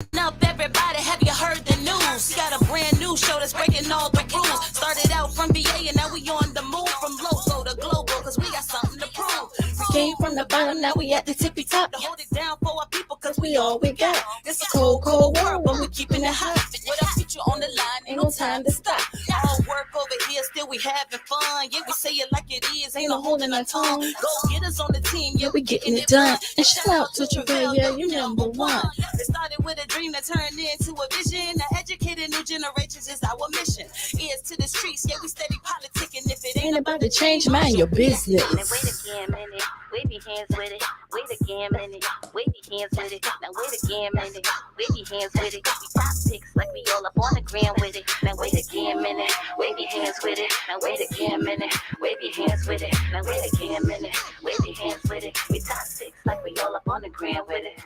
Up, everybody, have you heard the news? Got a brand new show that's breaking all the rules. Started out from VA and now we on the move. From local to global, cause we got something to prove. We came from the bottom, now we at the tippy top. To hold it down for our people, cause we all we got. It's a cold, cold world, but we keeping it hot. With our future on the line, ain't no time to stop. All work over here, still we having fun. Yeah, we say it like it is, ain't no holding our tongue. Go get us on the team, yeah, we getting it done. And shout out to Travail, yeah, you number one. It started with a dream that turned into a vision. To educate new generations is our mission. Ears to the streets, yeah, we steady politicking. If it ain't about to change, mind your business. Now wait again, minute. Wave your hands with it. Wait again, minute. Wave your hands with it. Now wait again, minute. Wave your hands with it. We top picks like we all up on the gram with it. Now wait again, minute. Wave your hands with it. Now wait again, minute. Wave your hands with it. Now wait again, minute. Wave your hands with it. We top picks like we all up on the gram with it.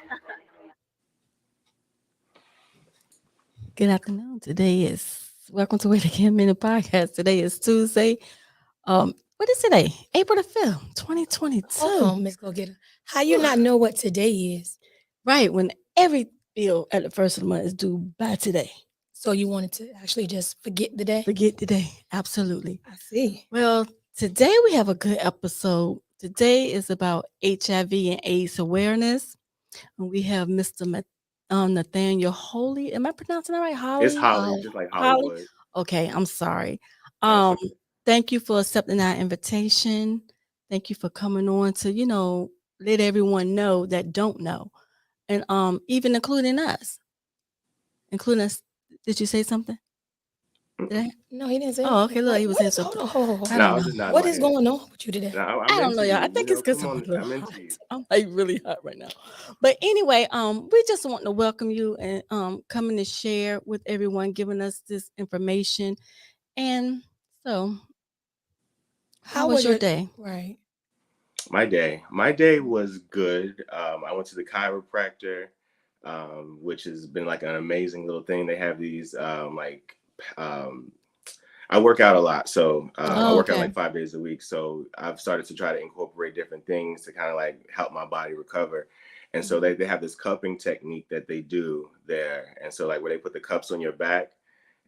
Good afternoon. Today is welcome to Wait Again Minute Podcast. Today is Tuesday. What is today? April the 5th, 2022. Oh, Miss Go Getter. How you not know what today is? Right, when every bill at the first of the month is due by today. So you wanted to actually just forget the day? Forget today. Absolutely. I see. Well, today we have a good episode. Today is about HIV and AIDS awareness. And we have Mr. Nathaniel Holley. Am I pronouncing that right? Holley? It's Holly, just like Hollywood. Okay, I'm sorry. That's okay. Thank you for accepting our invitation. Thank you for coming on to, let everyone know that don't know. And even including us. Including us. Did you say something? Did I? No, he didn't say. Oh, okay. Look, he was saying What- something. hold on. I No, I don't was know. just not What like is it. going on with you today? No, I'm I don't into know, y'all. I you, think you it's know, because come I'm a on, little I'm hot. into you. I'm like really hot right now. But anyway, we just want to welcome you and coming to share with everyone, giving us this information. And so, how was your day? Right. My day was good. I went to the chiropractor, which has been like an amazing little thing. They have these um, I work out a lot, so I Oh, work out okay. like 5 days a week. So I've started to try to incorporate different things to kind of like help my body recover. And so they have this cupping technique that they do there. And so like where they put the cups on your back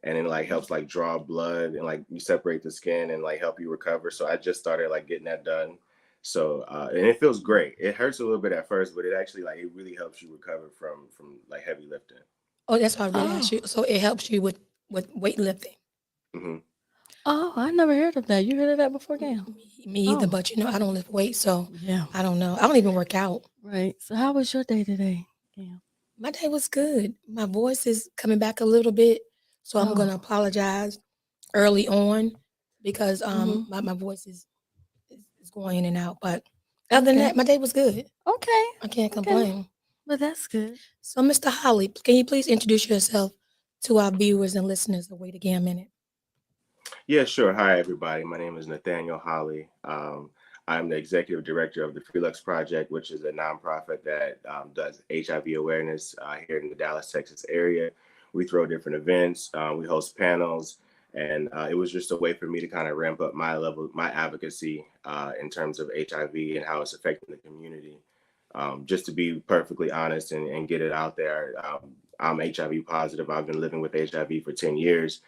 and it like helps like draw blood and like you separate the skin and like help you recover. So I just started like getting that done. So and it feels great. It hurts a little bit at first, but it actually like it really helps you recover from like heavy lifting. Oh, that's what I was going to ask Oh. you. So it helps you with weightlifting. Hmm. Oh, I never heard of that. You heard of that before, Gail? Me either, Oh. but I don't lift weights, so Yeah. I don't know. I don't even work out. Right. So, how was your day today, Gail? My day was good. My voice is coming back a little bit, so I'm going to Oh. apologize early on because Mhm. my voice is going in and out. But other than Okay. that, my day was good. Okay. I can't Okay. complain. Well, that's good. So, Mr. Holley, can you please introduce yourself to our viewers and listeners of Wait Again a Minute? Yeah, sure. Hi, everybody. My name is Nathaniel Holley. I'm the executive director of the Felix Project, which is a nonprofit that does HIV awareness here in the Dallas, Texas area. We throw different events, we host panels, and it was just a way for me to kind of ramp up my advocacy in terms of HIV and how it's affecting the community. Just to be perfectly honest and get it out there, I'm HIV positive. I've been living with HIV for 10 years.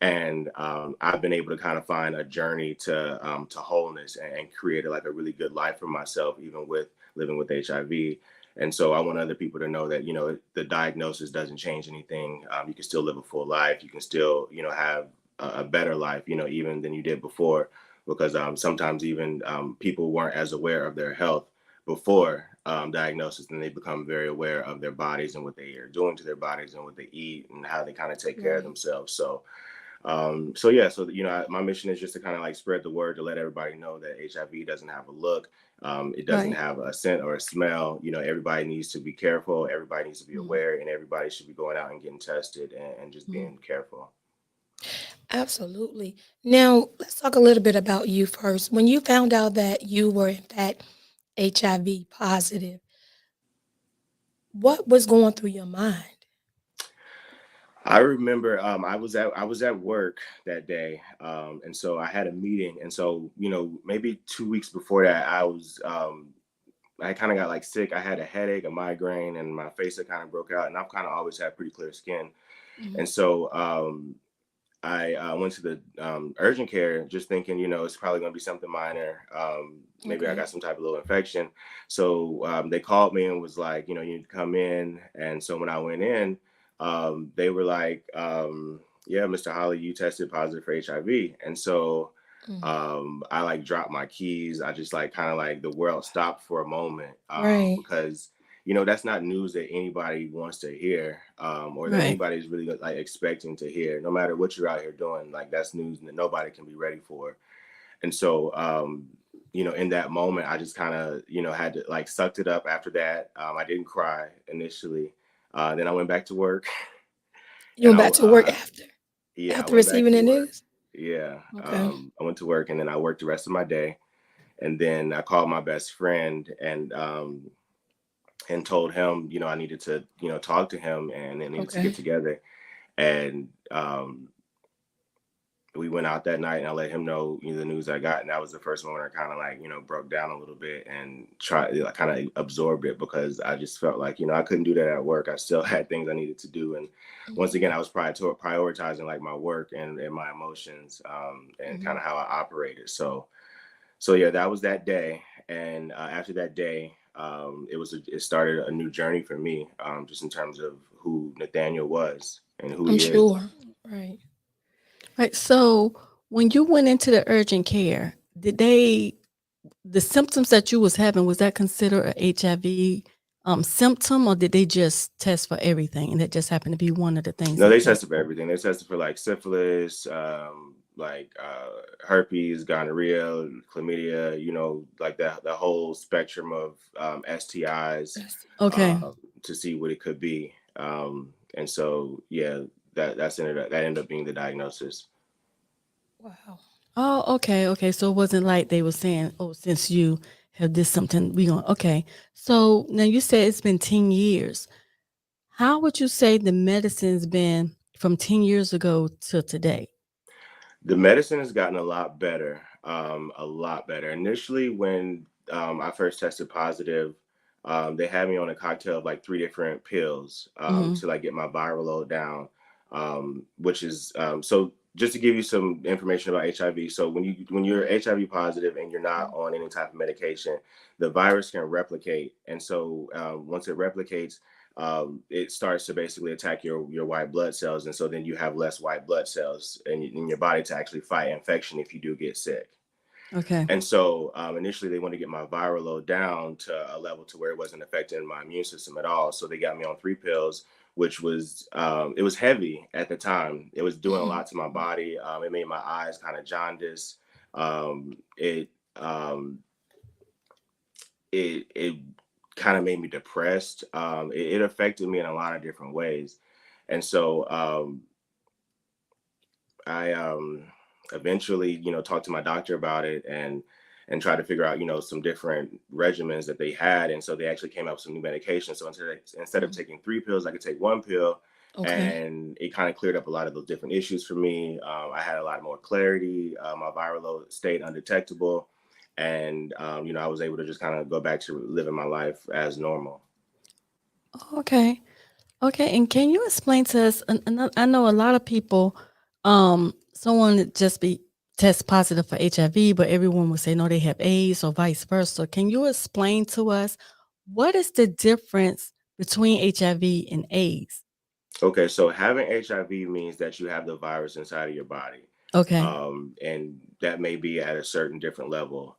And I've been able to kind of find a journey to wholeness and create like a really good life for myself, even with living with HIV. And so I want other people to know that the diagnosis doesn't change anything. You can still live a full life. You can still have a better life, even than you did before, because sometimes even people weren't as aware of their health before diagnosis, and they become very aware of their bodies and what they are doing to their bodies and what they eat and how they kind of take care of themselves. So my mission is just to kind of like spread the word to let everybody know that HIV doesn't have a look, it doesn't Right. have a scent or a smell. Everybody needs to be careful, everybody needs to be aware, and everybody should be going out and getting tested and just being careful. Absolutely. Now, let's talk a little bit about you first. When you found out that you were, in fact, HIV positive, what was going through your mind? I remember I was at work that day, and so I had a meeting, and so maybe 2 weeks before that, I was I kind of got like sick. I had a headache, a migraine, and my face had kind of broke out. And I've kind of always had pretty clear skin. Mhm. And so I went to the urgent care just thinking, it's probably going to be something minor. Maybe I Okay. got some type of little infection. So they called me and was like, you need to come in. And so when I went in, they were like, yeah, Mr. Holley, you tested positive for HIV. And so Mm. I like dropped my keys. I just like kind of like the world stopped for a moment Right. because that's not news that anybody wants to hear, or that Right. anybody's really like expecting to hear. No matter what you're out here doing, like that's news that nobody can be ready for. And so, in that moment, I just kind of, had to like sucked it up. After that, I didn't cry initially. Then I went back to work, You and went back to work after I after went back receiving to the work. news? Yeah, Okay. I went to work, and then I worked the rest of my day, and then I called my best friend and told him, I needed to, talk to him and needed to get Okay. together. And we went out that night and I let him know, the news I got. And that was the first moment I kind of like, broke down a little bit and tried, like, kind of absorbed it because I just felt like, I couldn't do that at work. I still had things I needed to do. And once Mhm. again, I was prioritizing like my work and my emotions and kind Mhm. of how I operated. So yeah, that was that day. And after that day, it started a new journey for me, just in terms of who Nathaniel was and who I'm he is. sure. Right. Right. So when you went into the urgent care, did the symptoms that you was having, was that considered a HIV symptom, or did they just test for everything and that just happened to be one of the things No, they they tested tested for for? everything. They tested for like syphilis, like herpes, gonorrhea, chlamydia. Like the whole spectrum of STIs, That's Okay. to see what it could be. And so yeah, that ended up being the diagnosis. wow. Oh, okay, okay. So it wasn't like they were saying, "Oh, since you have this something, we going." Okay. So now you said it's been 10 years. How would you say the medicine's been from 10 years ago to today? The medicine has gotten a lot better, a lot better. Initially, when I first tested positive, they had me on a cocktail of like 3 different pills Hmm. to like get my viral load down, which is so. Just to give you some information about HIV, so when you're HIV positive and you're not on any type of medication, the virus can replicate, and so once it replicates, it starts to basically attack your white blood cells, and so then you have less white blood cells in your body to actually fight infection if you do get sick. Okay. And so initially they wanted to get my viral load down to a level to where it wasn't affecting my immune system at all. So they got me on 3 pills, which was it was heavy at the time. It was doing a Mhm. lot to my body. It made my eyes kind of jaundice. It it kind of made me depressed. It affected me in a lot of different ways, and so I eventually, talked to my doctor about it and tried to figure out, some different regimens that they had, and so they actually came up with some new medication. So instead of Mhm. taking 3 pills, I could take 1 pill, Okay. and it kind of cleared up a lot of those different issues for me. I had a lot more clarity. My viral load stayed undetectable, and I was able to just kind of go back to living my life as normal. Okay. Okay. And can you explain to us? I know a lot of people, someone that just be test positive for HIV, but everyone will say no, they have AIDS or vice versa. Can you explain to us what is the difference between HIV and AIDS? Okay, so having HIV means that you have the virus inside of your body, Okay. and that may be at a certain different level.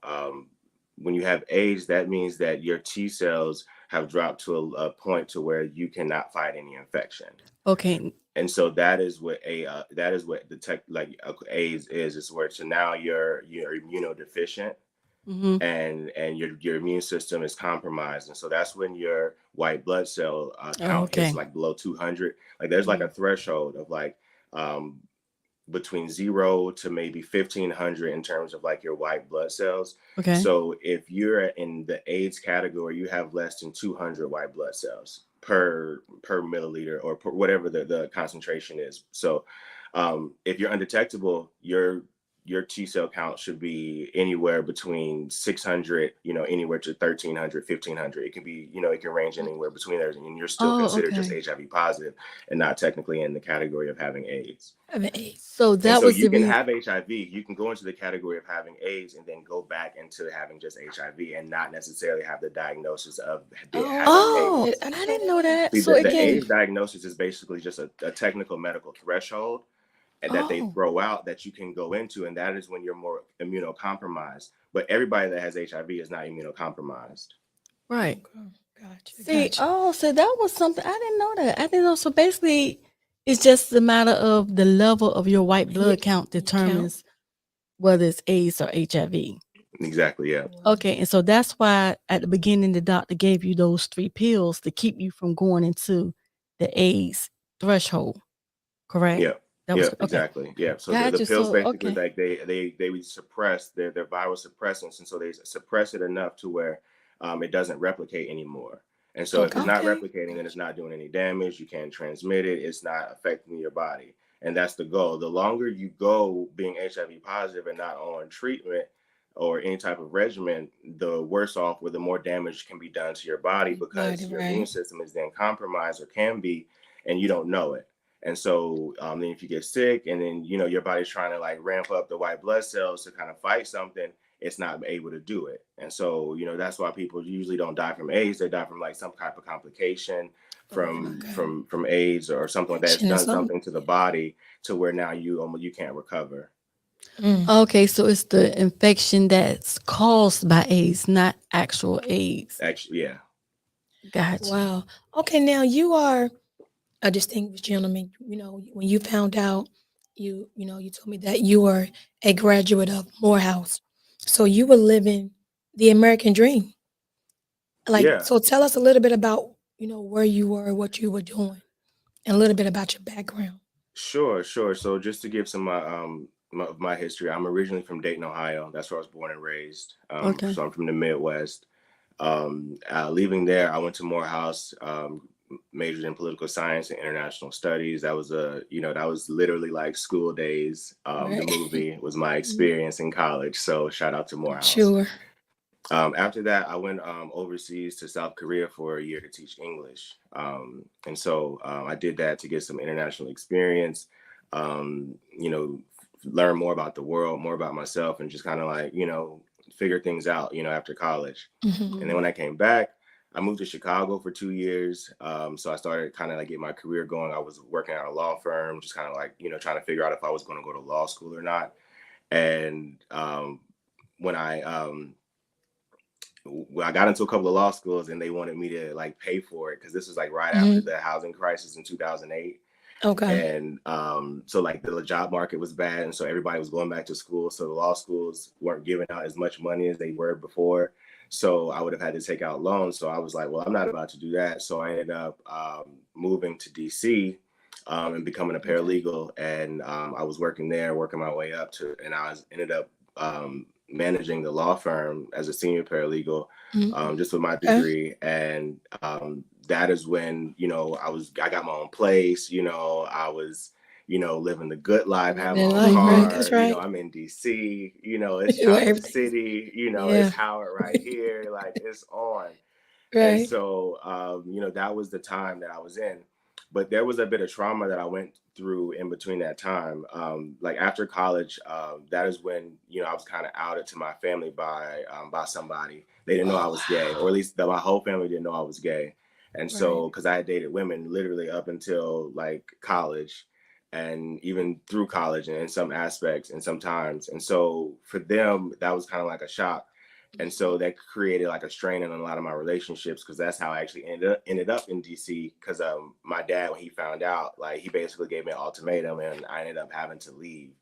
When you have AIDS, that means that your T cells have dropped to a point to where you cannot fight any infection, Okay. and so that is what the tech like AIDS is. It's where so now you're immunodeficient, Mm-hmm. and your immune system is compromised, and so that's when your white blood cell Oh, count hits okay. like below 200. Like there's like Mhm. a threshold of like um between 0 to maybe 1500 in terms of like your white blood cells. Okay. So if you're in the AIDS category, you have less than 200 white blood cells per milliliter or per whatever the concentration is. So if you're undetectable, your T cell count should be anywhere between 600, anywhere to 1300, 1500. It can be, it can range anywhere between there, and you're still Oh, considered just okay. HIV positive and not technically in the category of having AIDS. Having AIDS. So And that so was you the can reason. have HIV, you can go into the category of having AIDS and then go back into having just HIV and not necessarily have the diagnosis of having Oh, AIDS. I I didn't didn't know know that. that. See, So the again, AIDS diagnosis is basically just a technical medical threshold and that they oh, throw out that you can go into, and that is when you're more immunocompromised. But everybody that has HIV is not immunocompromised. right. Okay. Gotcha. See, Gotcha. oh, so that was something I didn't know that. I didn't know. So basically, it's just a matter of the level of your white blood count determines whether it's AIDS or HIV. Exactly, yeah. Okay, and so that's why at the beginning the doctor gave you those 3 pills to keep you from going into the AIDS threshold, correct? Yeah. That was Yeah, okay. exactly. Yeah. So the Gotcha. pills So basically, okay. like they would suppress their viral suppressants, and so they suppress it enough to where it doesn't replicate anymore. And so if it's not Okay. replicating, then it's not doing any damage. You can't transmit it. It's not affecting your body, and that's the goal. The longer you go being HIV positive and not on treatment or any type of regimen, the worse off, or the more damage can be done to your body Body, because your immune right. system is then compromised or can be, and you don't know it. And so then if you get sick and then, your body's trying to like ramp up the white blood cells to kind of fight something, it's not able to do it. And so, that's why people usually don't die from AIDS. They die from like some type of complication from Okay. from AIDS or something like that. It's Infection or done something. something to the body to where now you can't recover. Mm. Okay, so it's the infection that's caused by AIDS, not actual AIDS. Actually, yeah. Gotcha. Wow. Okay, now you are a distinguished gentleman. When you found out, you told me that you were a graduate of Morehouse. So you were living the American dream. Like, Yeah. so tell us a little bit about, where you were, what you were doing, and a little bit about your background. Sure, sure. So just to give some my history, I'm originally from Dayton, Ohio. That's where I was born and raised. Okay. So I'm from the Midwest. Leaving there, I went to Morehouse, majored in political science and international studies. That was that was literally like school days. The Right. movie was my experience in college. So shout out to I'm Morehouse. sure. After that, I went overseas to South Korea for a year to teach English. And so I did that to get some international experience, learn more about the world, more about myself, and just kind of like, figure things out, after college. Hmm. And then when I came back, I moved to Chicago for 2 years. So I started kind of like get my career going. I was working at a law firm, just kind of like, trying to figure out if I was going to go to law school or not. And when I got into a couple of law schools and they wanted me to like pay for it because this was like right after the housing crisis in 2008. Okay. And so like the job market was bad. And so everybody was going back to school. So the law schools weren't giving out as much money as they were before. So I would have had to take out loans. So I was like, well, I'm not about to do that. So I ended up moving to DC and becoming a paralegal. And I was working there, working my way up and ended up managing the law firm as a senior paralegal, just with my Okay. degree. And that is when, I got my own place, I was, living the good life, have my Living own life, right? car, That's right. I'm in DC, it's Where Chocolate everything. City, Yeah. it's Howard right here, like it's on. And Right. so, that was the time that I was in. But there was a bit of trauma that I went through in between that time. Like after college, that is when, I was kind of outed to my family by somebody. They didn't know I Oh was gay, or at wow. least my whole family didn't know I was gay. And Right. so, because I had dated women literally up until like college and even through college and in some aspects and sometimes. And so for them, that was kind of like a shock. And so that created like a strain in a lot of my relationships because that's how I actually ended up in DC. Because my dad, when he found out, like he basically gave me an ultimatum, and I ended up having to leave.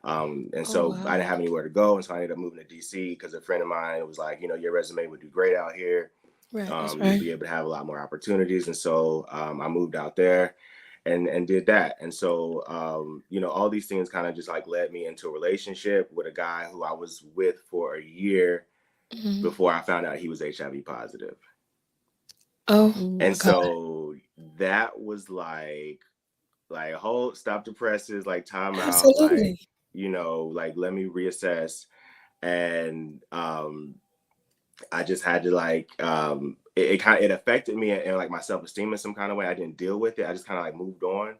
And Oh so I didn't wow. have anywhere to go, and so I ended up moving to DC because a friend of mine was like, your resume would do great out here. Right. That's You'll right. be able to have a lot more opportunities, and so I moved out there and did that. And so all these things kind of just like led me into a relationship with a guy who I was with for a year Hmm. before I found out he was HIV positive. Oh And my God. so that was like a whole stop the presses, like time out, like Absolutely. like let me reassess. And I just had to like it affected me and like my self-esteem in some kind of way. I didn't deal with it. I just kind of like moved on.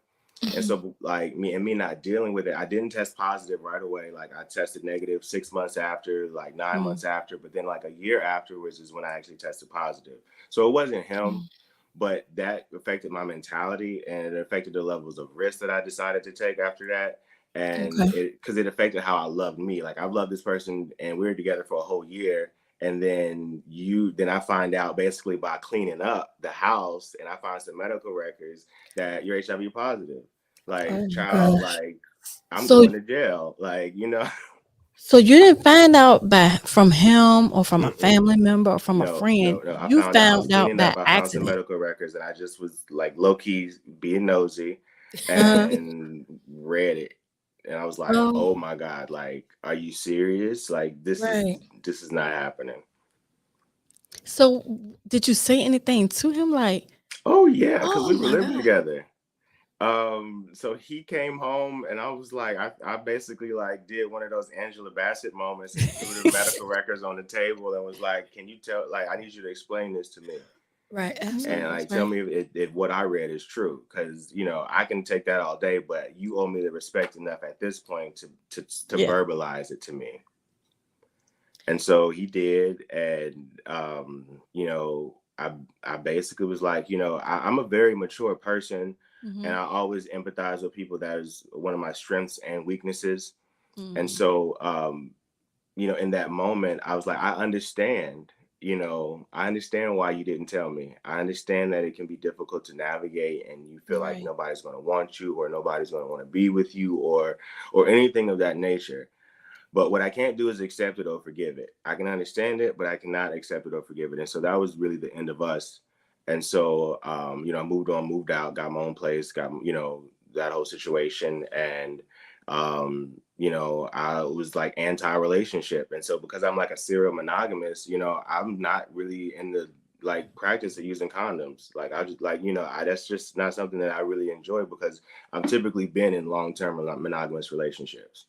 And so like me not dealing with it, I didn't test positive right away. Like I tested negative 6 months after, like 9 months after, but then like a year afterwards is when I actually tested positive. So it wasn't him, but that affected my mentality and it affected the levels of risk that I decided to take after that. And because it affected how I loved me. Like I've loved this person and we were together for a whole year. And then I find out basically by cleaning up the house and I find some medical records that you're HIV positive. Like, child, like I'm So, going to jail. Like, so you didn't find out from him or from a mm-mm. family member or from a No. friend. I You found out I was found out cleaning by up. I found some accident. medical records and I just was like low key being nosy Uh, and read it. And I was like, oh, oh my God, like, are you serious? Like, this Right. is not happening. so did you say anything to him? Like, Oh yeah, because oh we were my living God. together. So he came home and I was like, I basically like did one of those Angela Bassett moments and threw the medical records on the table and was like, can you tell, like, I need you to explain this to me. Right. And Absolutely. like, tell me if what I read is true. Cause I can take that all day, but you owe me the respect enough at this point to Yeah. verbalize it to me. And so he did. And, I basically was like, I'm a very mature person and I always empathize with people. That is one of my strengths and weaknesses. And so, in that moment, I was like, I understand why you didn't tell me. I understand that it can be difficult to navigate and you feel like Right. nobody's going to want you or nobody's going to want to be with you or anything of that nature. But what I can't do is accept it or forgive it. I can understand it, but I cannot accept it or forgive it. And so that was really the end of us. And so, I moved on, moved out, got my own place, got, that whole situation. And, I was like anti-relationship. And so because I'm like a serial monogamous, I'm not really in the like practice of using condoms. Like I just like, that's just not something that I really enjoy because I'm typically been in long-term monogamous relationships.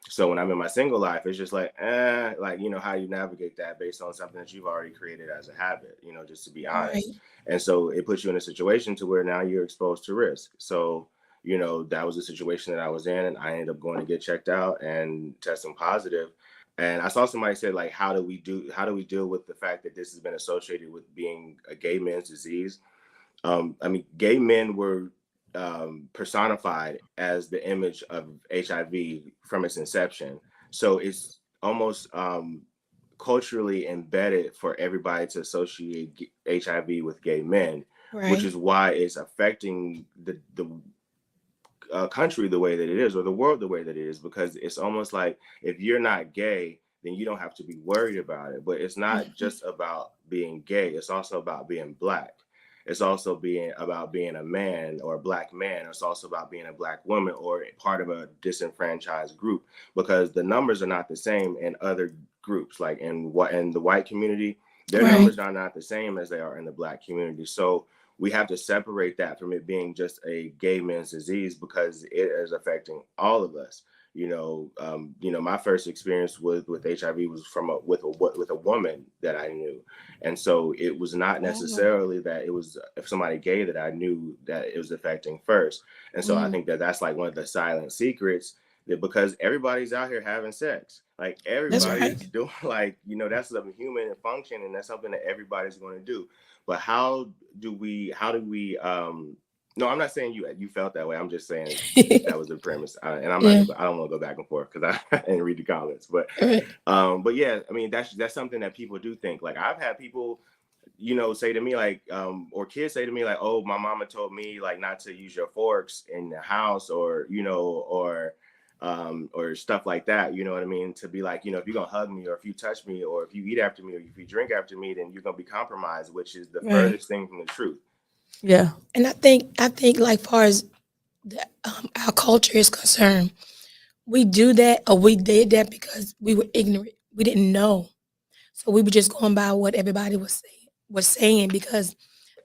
So when I'm in my single life, it's just like, like, how you navigate that based on something that you've already created as a habit, just to be Right. honest. And so it puts you in a situation to where now you're exposed to risk. So, that was the situation that I was in and I ended up going to get checked out and testing positive. And I saw somebody said, like, how do we deal with the fact that this has been associated with being a gay man's disease? Gay men were personified as the image of HIV from its inception. So it's almost culturally embedded for everybody to associate HIV with gay men, which Right. is why it's affecting the country the way that it is, or the world the way that it is, because it's almost like if you're not gay, then you don't have to be worried about it. But it's not just about being gay, it's also about being Black. It's also about being a man or a Black man. It's also about being a Black woman or part of a disenfranchised group, because the numbers are not the same in other groups. Like in the white community, their Right. numbers are not the same as they are in the Black community. So we have to separate that from it being just a gay man's disease, because it is affecting all of us. My first experience with HIV was with a woman that I knew, and so it was not necessarily that it was somebody gay that I knew that it was affecting first. And so I think that that's like one of the silent secrets, that because everybody's out here having sex, like That's everybody's right. doing, like, that's a human function and that's something that everybody's going to do. But how do we no, I'm not saying you felt that way. I'm just saying that was the premise. And I'm not Yeah. I don't want to go back and forth because I didn't read the comments. But Right. but yeah, I mean that's something that people do think. Like I've had people, say to me like, or kids say to me like, oh, my mama told me like not to use your forks in the house, or or stuff like that, you know what I mean? To be like, if you're gonna hug me, or if you touch me, or if you eat after me, or if you drink after me, then you're gonna be compromised, which is the Right. furthest thing from the truth. Yeah. And I think like far as our culture is concerned, we do that or we did that because we were ignorant. We didn't know. So we were just going by what everybody was saying because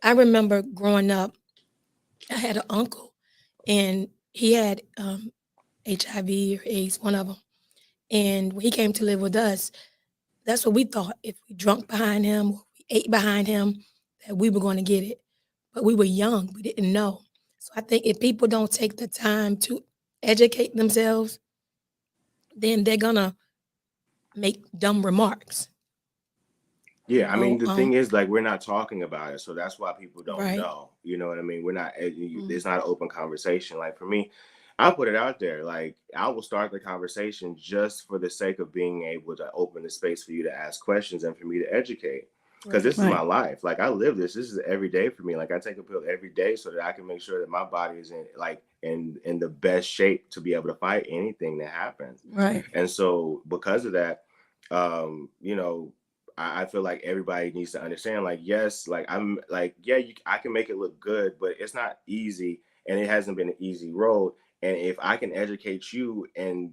I remember growing up, I had an uncle and he had HIV or AIDS, one of them. And when he came to live with us, that's what we thought. If we drunk behind him, or we ate behind him, that we were going to get it. But we were young. We didn't know. So I think if people don't take the time to educate themselves, then they're going to make dumb remarks. Yeah, I mean, the thing Um, is, like, we're not talking about it, so that's why people don't right. know. You know what I mean? We're not. Mm. It's not an open conversation. Like for me, I'll put it out there. Like I will start the conversation just for the sake of being able to open the space for you to ask questions and for me to educate. Because Right. this is my life. Like I live this. This is every day for me. Like I take a pill every day so that I can make sure that my body is in the best shape to be able to fight anything that happens. Right. And so because of that, you know, I feel like everybody needs to understand, like, yes, like I'm like, yeah, I can make it look good, but it's not easy and it hasn't been an easy road. And if I can educate you and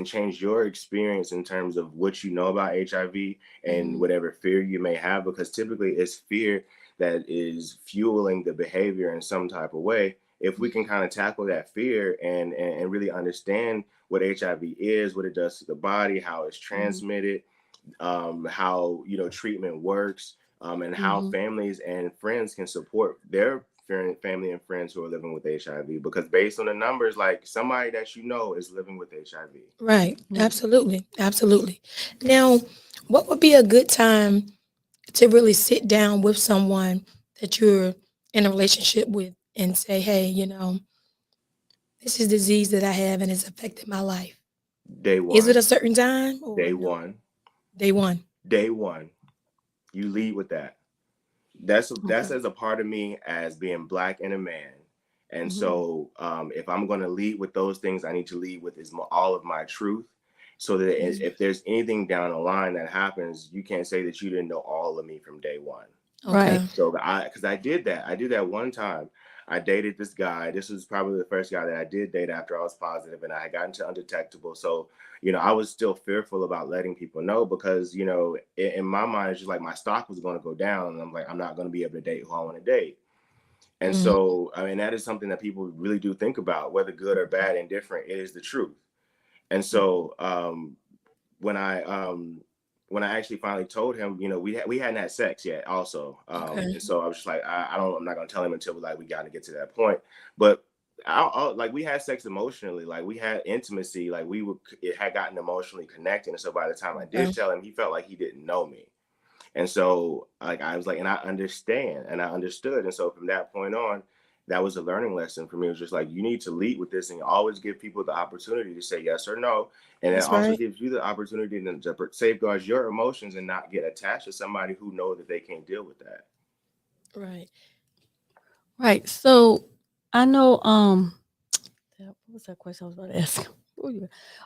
change your experience in terms of what you know about HIV and whatever fear you may have, because typically it's fear that is fueling the behavior in some type of way. If we can kind of tackle that fear and really understand what HIV is, what it does to the body, how it's transmitted, how treatment works, and how families and friends can support their family and friends who are living with HIV. Because based on the numbers, like somebody that is living with HIV. Right. Absolutely. Absolutely. Now, what would be a good time to really sit down with someone that you're in a relationship with and say, hey, this is disease that I have and it's affected my life? Day Is it one. a certain time or Day no? one. Day one. Day one. You lead with that. That's Okay. as a part of me as being Black and a man. And so if I'm going to lead with those things, I need to lead with all of my truth, so that if there's anything down the line that happens, you can't say that you didn't know all of me from day one. Right. Okay. So because I did that one time. I dated this guy. This was probably the first guy that I did date after I was positive, and I had gotten to undetectable. So, I was still fearful about letting people know because, in my mind, it's just like my stock was going to go down, and I'm like, I'm not going to be able to date who I want to date. And so, I mean, that is something that people really do think about, whether good or bad, indifferent. It is the truth. And so, when I actually finally told him, we hadn't had sex yet also. Okay. And so I was just like, I'm not going to tell him until we got to get to that point. But like we had sex emotionally, like we had intimacy, like it had gotten emotionally connected. And so by the time I did tell him, he felt like he didn't know me. And so like, I was like, and I understand and I understood. And so from that point on, that was a learning lesson for me. It was just like, you need to lead with this and always give people the opportunity to say yes or no. And it That's also right. gives you the opportunity to safeguard your emotions and not get attached to somebody who knows that they can't deal with that. Right. Right. So I know what was that question I was about to ask?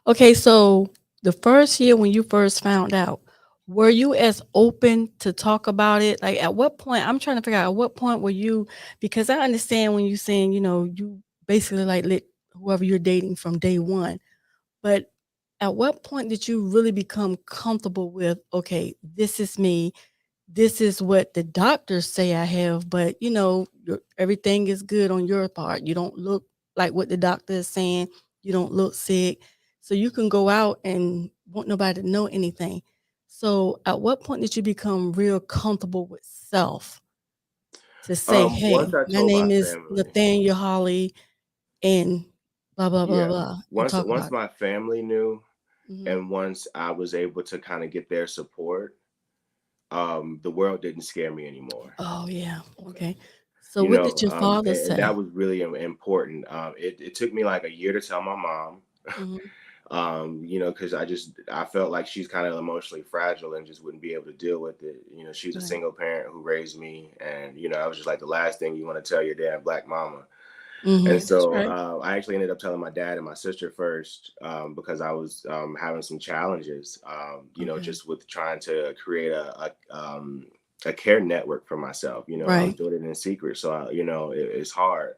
Okay, so the first year when you first found out, were you as open to talk about it? Like at what point, I'm trying to figure out at what point were you, because I understand when you're saying, you basically like let whoever you're dating from day one. But at what point did you really become comfortable with, okay, this is me, this is what the doctors say I have, but everything is good on your part. You don't look like what the doctor is saying. You don't look sick. So you can go out and want nobody to know anything. So at what point did you become real comfortable with self to say, Once hey, I my told my name is family, Nathaniel Holley and blah, blah, blah, yeah, blah, and once talk about my family knew, it. and once I was able to kind of get their support, the world didn't scare me anymore. Oh, yeah. Okay. So what did your father And that say? was really important. It took me like a year to tell my mom, Mhm. because I felt like she's kind of emotionally fragile and just wouldn't be able to deal with it. She's a Right. single parent who raised me, and I was just like the last thing you want to tell your damn Black mama. And Mhm. That's so right. I actually ended up telling my dad and my sister first, because I was having some challenges, Okay. just with trying to create a care network for myself. I was Right. doing it in secret, so it's hard.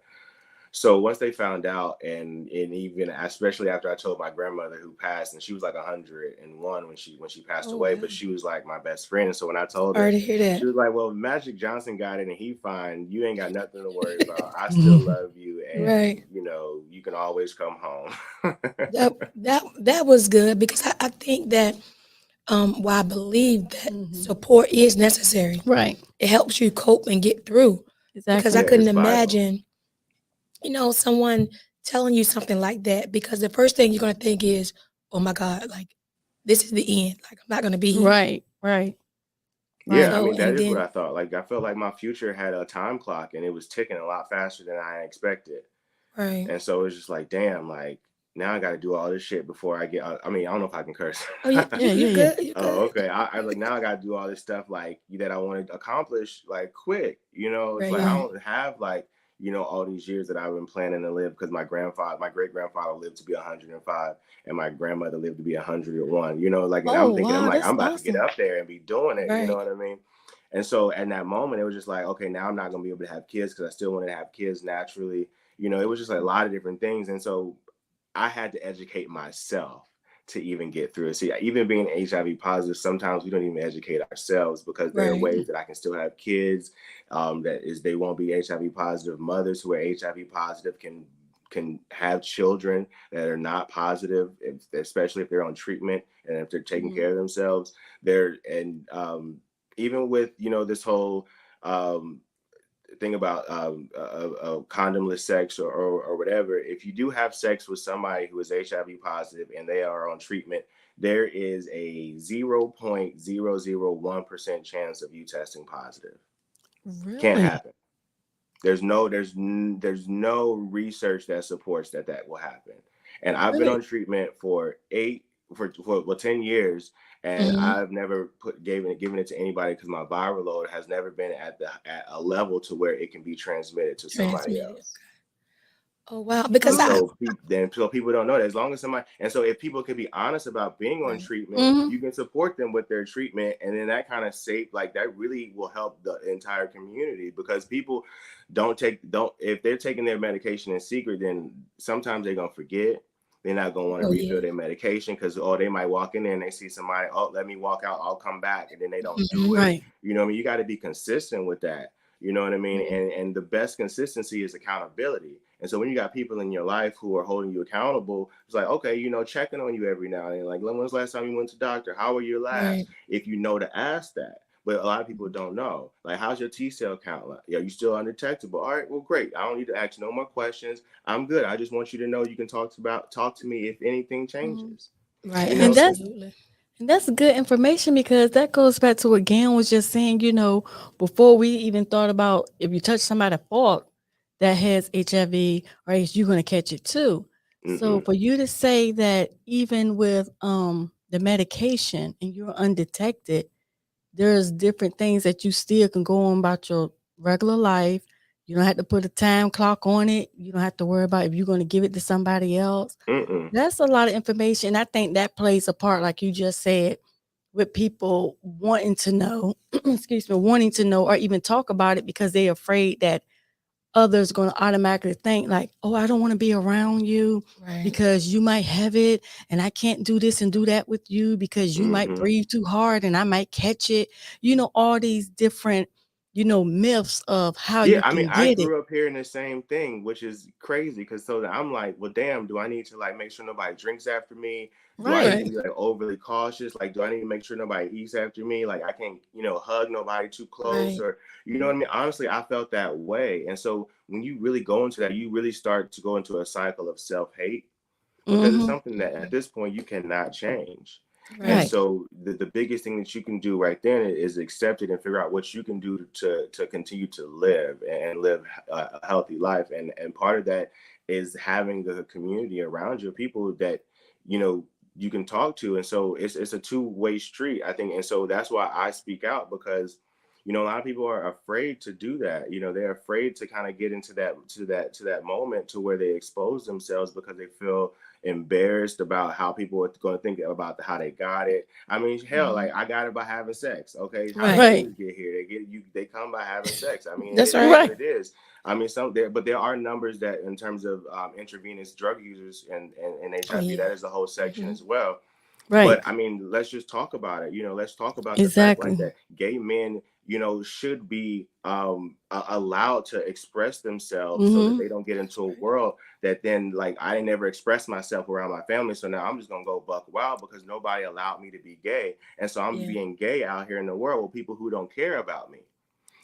So once they found out, and even especially after I told my grandmother who passed, and she was like 101 when she passed Oh away, wow. but she was like my best friend. And so when I told her, Sorry to hear she that. was like, "Well, Magic Johnson got it, and he fine. You ain't got nothing to worry about. I still Mhm. love you, and Right. you can always come home. That was good because I think that while I believe that Mhm. support is necessary, Right. it helps you cope and get through. Because I Exactly. Yeah, couldn't it's vital. imagine, someone telling you something like that because the first thing you're gonna think is, oh my God, like this is the end. Like I'm not gonna be here. Right. Right. Yeah, Right. I So mean, that and is what then I thought. Like, I felt like my future had a time clock and it was ticking a lot faster than I expected. right. And so it's just like, damn, like now I got to do all this shit before I get. I mean, I don't know if I can curse. Oh you Yeah. you you Yeah. Yeah. good, you Oh, good. okay. I like now I got to do all this stuff like that I want to accomplish like quick. It's Right, like I yeah. don't have like all these years that I've been planning to live because my great grandfather lived to be 105, and my grandmother lived to be 101. Like, and Oh I'm thinking I'm wow, like that's I'm about to get awesome. up there and be doing it. You know Right. what I mean? And so at that moment, it was just like, okay, now I'm not gonna be able to have kids because I still wanted to have kids naturally. It was just like a lot of different things, and so I had to educate myself to even get through it. See, even being HIV positive, sometimes we don't even educate ourselves because there are Right. ways that I can still have kids. That is, they won't be HIV positive. Mothers who are HIV positive can have children that are not positive, especially if they're on treatment and if they're taking Mhm. care of themselves. They're and even with this whole thing about condomless sex or whatever, if you do have sex with somebody who is HIV positive and they are on treatment, there is a 0.001% chance of you testing positive. Can't Really? happen. There's no research that supports that will happen. And I've been Really? on treatment for 10 years, and Hmm. I've never given it to anybody because my viral load has never been at a level to where it can be transmitted to somebody Transmitted. else. Oh wow. Because And Oh. I so people don't know that as long as somebody, and so if people can be honest about being on right. treatment, Mhm. you can support them with their treatment, and then that kind of that really will help the entire community because people don't if they're taking their medication in secret, then sometimes they're gonna forget. They're not gonna want to Oh refill yeah. their medication because they might walk in there and they see somebody, let me walk out, I'll come back, and then they don't do Hmm. it. Right. You know what I mean? You got to be consistent with that. You know what I mean? Right. And the best consistency is accountability. And so when you got people in your life who are holding you accountable, it's like, okay, checking on you every now and then. Like, when was the last time you went to the doctor? How were your labs? Right. If you know to ask that. But a lot of people don't know. Like, how's your T cell count? Like, are you still undetectable? All right, well, great. I don't need to ask no more questions. I'm good. I just want you to know you can talk to me if anything Mhm. changes. Right. You And know? Absolutely. that's good information because that goes back to what Gan was just saying, before we even thought about if you touch somebody fault that has HIV or AIDS, you're gonna catch it too. So Mm-mm. for you to say that even with the medication and you're undetected, there's different things that you still can go on about your regular life. You don't have to put a time clock on it. You don't have to worry about if you're going to give it to somebody else. Mm-mm. That's a lot of information. I think that plays a part, like you just said, with people wanting to know, excuse me, wanting to know or even talk about it because they're afraid that others going to automatically think like, oh, I don't want to be around you Right. because you might have it and I can't do this and do that with you because you might Mm-hmm. breathe too hard and I might catch it. All these different, myths of how Yeah, you I mean, can I get it. grew up hearing the same thing, which is crazy because I'm like, well, damn, do I need to like make sure nobody drinks after me? Do I need Right. to be like overly cautious? Like, do I need to make sure nobody eats after me? Like, I can't, hug nobody too close Right. or, you know what I mean? Honestly, I felt that way. And so when you really go into that, you really start to go into a cycle of self-hate because it's Mm-hmm. something that at this point you cannot change. And Right. Right. so the biggest thing that you can do right then is accept it and figure out what you can do to continue to live and live a healthy life. And part of that is having the community around you, people that you know you can talk to. And so it's a two-way street, I think. And so that's why I speak out because a lot of people are afraid to do that. They're afraid to kind of get into that moment to where they expose themselves because they feel embarrassed about how people are going to think about how they got it. I mean, hell, Hmm. like I got it by having sex. Okay, how did Right. Right. AIDS get here? They come by having sex. I mean, That's it is right. what Right. it is. I mean, but there are numbers that in terms of intravenous drug users and Oh HIV, yeah. that is the whole section Hmm. as well. Right. But I mean, let's just talk about it. Let's talk about the fact like Exactly. that gay men, should be allowed to express themselves so that Mm-hmm. they don't get into a world that then like I never expressed myself around my family. So now I'm just gonna go buck wild because nobody allowed me to be gay. And so I'm Yeah. being gay out here in the world with people who don't care about me.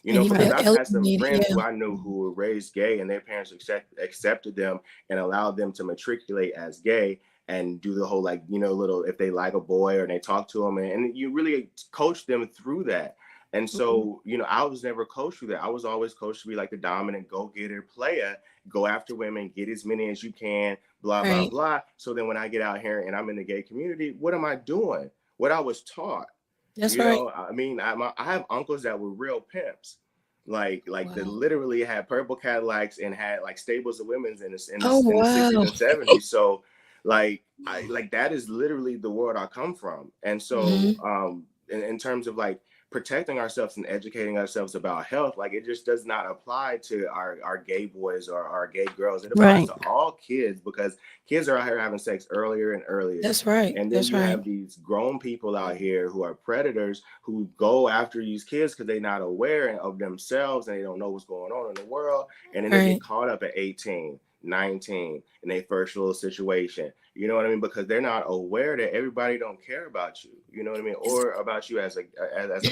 And you Because feel Right. I've had some alienated. friends Yeah. who I knew who were raised gay and their parents accepted them and allowed them to matriculate as gay and do the whole like, little if they like a boy or they talk to them and you really coach them through that. And Mhm. so, I was never coached through that. I was always coached to be like the dominant go-getter player, go after women, get as many as you can, blah, blah, Right. blah. So then when I get out here and I'm in the gay community, what am I doing? What I was taught. That's right. I mean, I have uncles that were real pimps, like that Wow. literally had purple Cadillacs and had like stables of women's Oh in the 60s wow. and 70s. So like I like that is literally the world I come from. And so Hmm. in terms of like protecting ourselves and educating ourselves about health, like it just does not apply to our gay boys or our gay girls. It applies Right. to all kids because kids are out here having sex earlier and earlier. That's right. And then That's you right. have these grown people out here who are predators who go after these kids because they're not aware of themselves and they don't know what's going on in the world. And then they get Right. caught up at 18, 19 in their first little situation. You know what I mean? Because they're not aware that everybody don't care about you. You know what I mean? It's, Or about you as a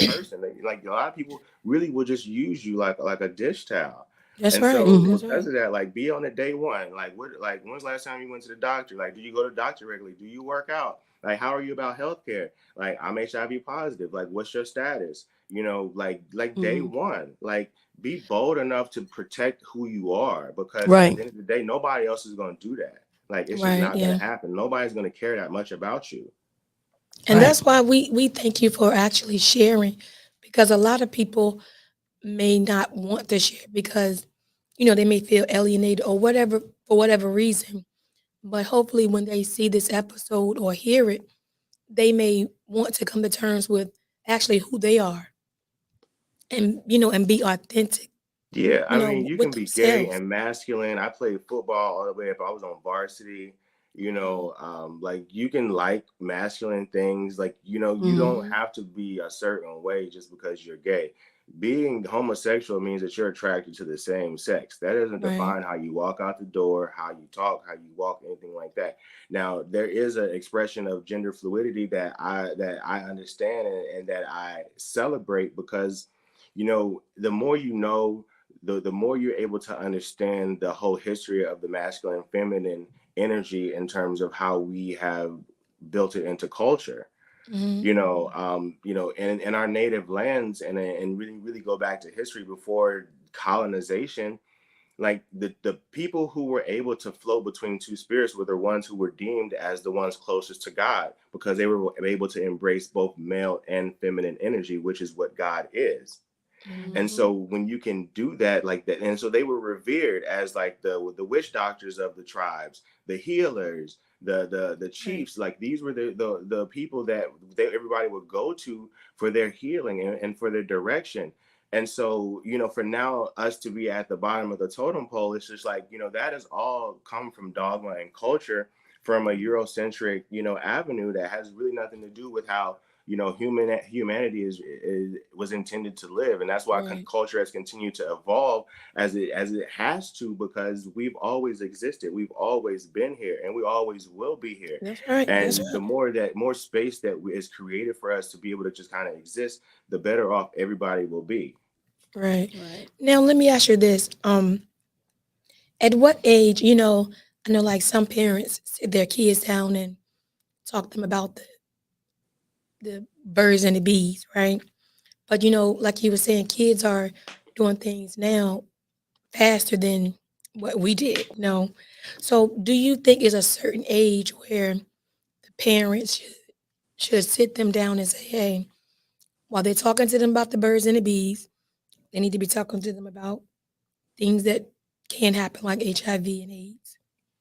person. Like a lot of people really will just use you like a dish towel. that's And right. so Mm-hmm. That's because right. of that, like be on the day one. Like when's the last time you went to the doctor? Like, do you go to the doctor regularly? Do you work out? Like, how are you about healthcare? Like, I'm HIV positive. Like, what's your status? Like day Mm-hmm. one. Like, be bold enough to protect who you are because at Right. the end of the day, nobody else is going to do that. Like, it's just Right. not going to Yeah. happen. Nobody's going to care that much about you. And Right. that's why we thank you for actually sharing, because a lot of people may not want to share because they may feel alienated or whatever for whatever reason. But hopefully, when they see this episode or hear it, they may want to come to terms with actually who they are, and and be authentic, Yeah, I mean, you with can be gay themselves. and masculine. I played football all the way up. I was on varsity, Mhm. like you can like masculine things. Like, you Mm-hmm. don't Mhm. have to be a certain way just because you're gay. Being homosexual means that you're attracted to the same sex. That doesn't Right. define how you walk out the door, how you talk, how you walk, anything like that. Now, there is an expression of gender fluidity that I understand and that I celebrate because, the more the more you're able to understand the whole history of the masculine and feminine energy in terms of how we have built it into culture, Mhm. in our native lands and really, really go back to history before colonization, like the people who were able to float between two spirits were the ones who were deemed as the ones closest to God because they were able to embrace both male and feminine energy, which is what God is. Mhm. And Mm-hmm. so when you can do that like that, and so they were revered as like the witch doctors of the tribes, the healers, the Right. chiefs. Like these were the people that everybody would go to for their healing and for their direction. And so, for now us to be at the bottom of the totem pole, it's just like, that has all come from dogma and culture from a Eurocentric, avenue that has really nothing to do with how humanity was intended to live, and that's why Right. culture has continued to evolve as it has to, because we've always existed, we've always been here, and we always will be here. That's right. That's And the right. more space that is created for us to be able to just kind of exist, the better off everybody will be. Right. Right. Now let me ask you this. At what age, I know like some parents sit their kids down and talk to them about the birds and the bees, right? But like you were saying, kids are doing things now faster than what we did. No. So do you think is a certain age where the parents should sit them down and say, hey, while they're talking to them about the birds and the bees, they need to be talking to them about things that can happen like HIV and AIDS?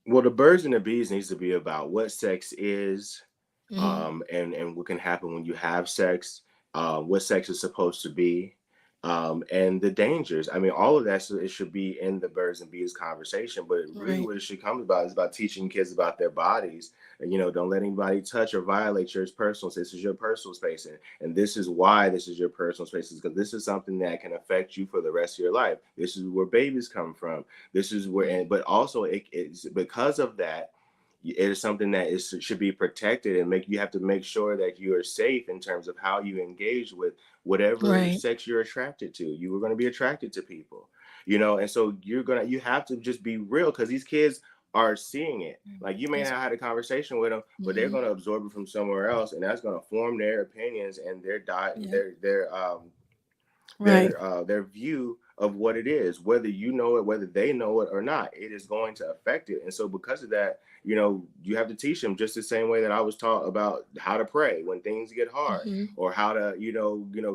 Well, the birds and the bees needs to be about what sex is, Hmm. and what can happen when you have sex, what sex is supposed to be, and the dangers. I mean, all of that, so it should be in the birds and bees conversation, but really Right. what it should come about is about teaching kids about their bodies. And, don't let anybody touch or violate your personal space. This is your personal space. And this is why this is your personal space, because this is something that can affect you for the rest of your life. This is where babies come from. This is where, but also it's because of that, it is something that should be protected, and you have to make sure that you are safe in terms of how you engage with whatever Right. sex you're attracted to. You are going to be attracted to people, and so you have to just be real, because these kids are seeing it. Like, you may That's, not have had a conversation with them, but they're going to absorb it from somewhere else, and that's going to form their opinions and their diet, yeah. Right. their view of what it is, whether you know it, whether they know it or not. It is going to affect it. And so because of that, you have to teach them just the same way that I was taught about how to pray when things get hard, or how to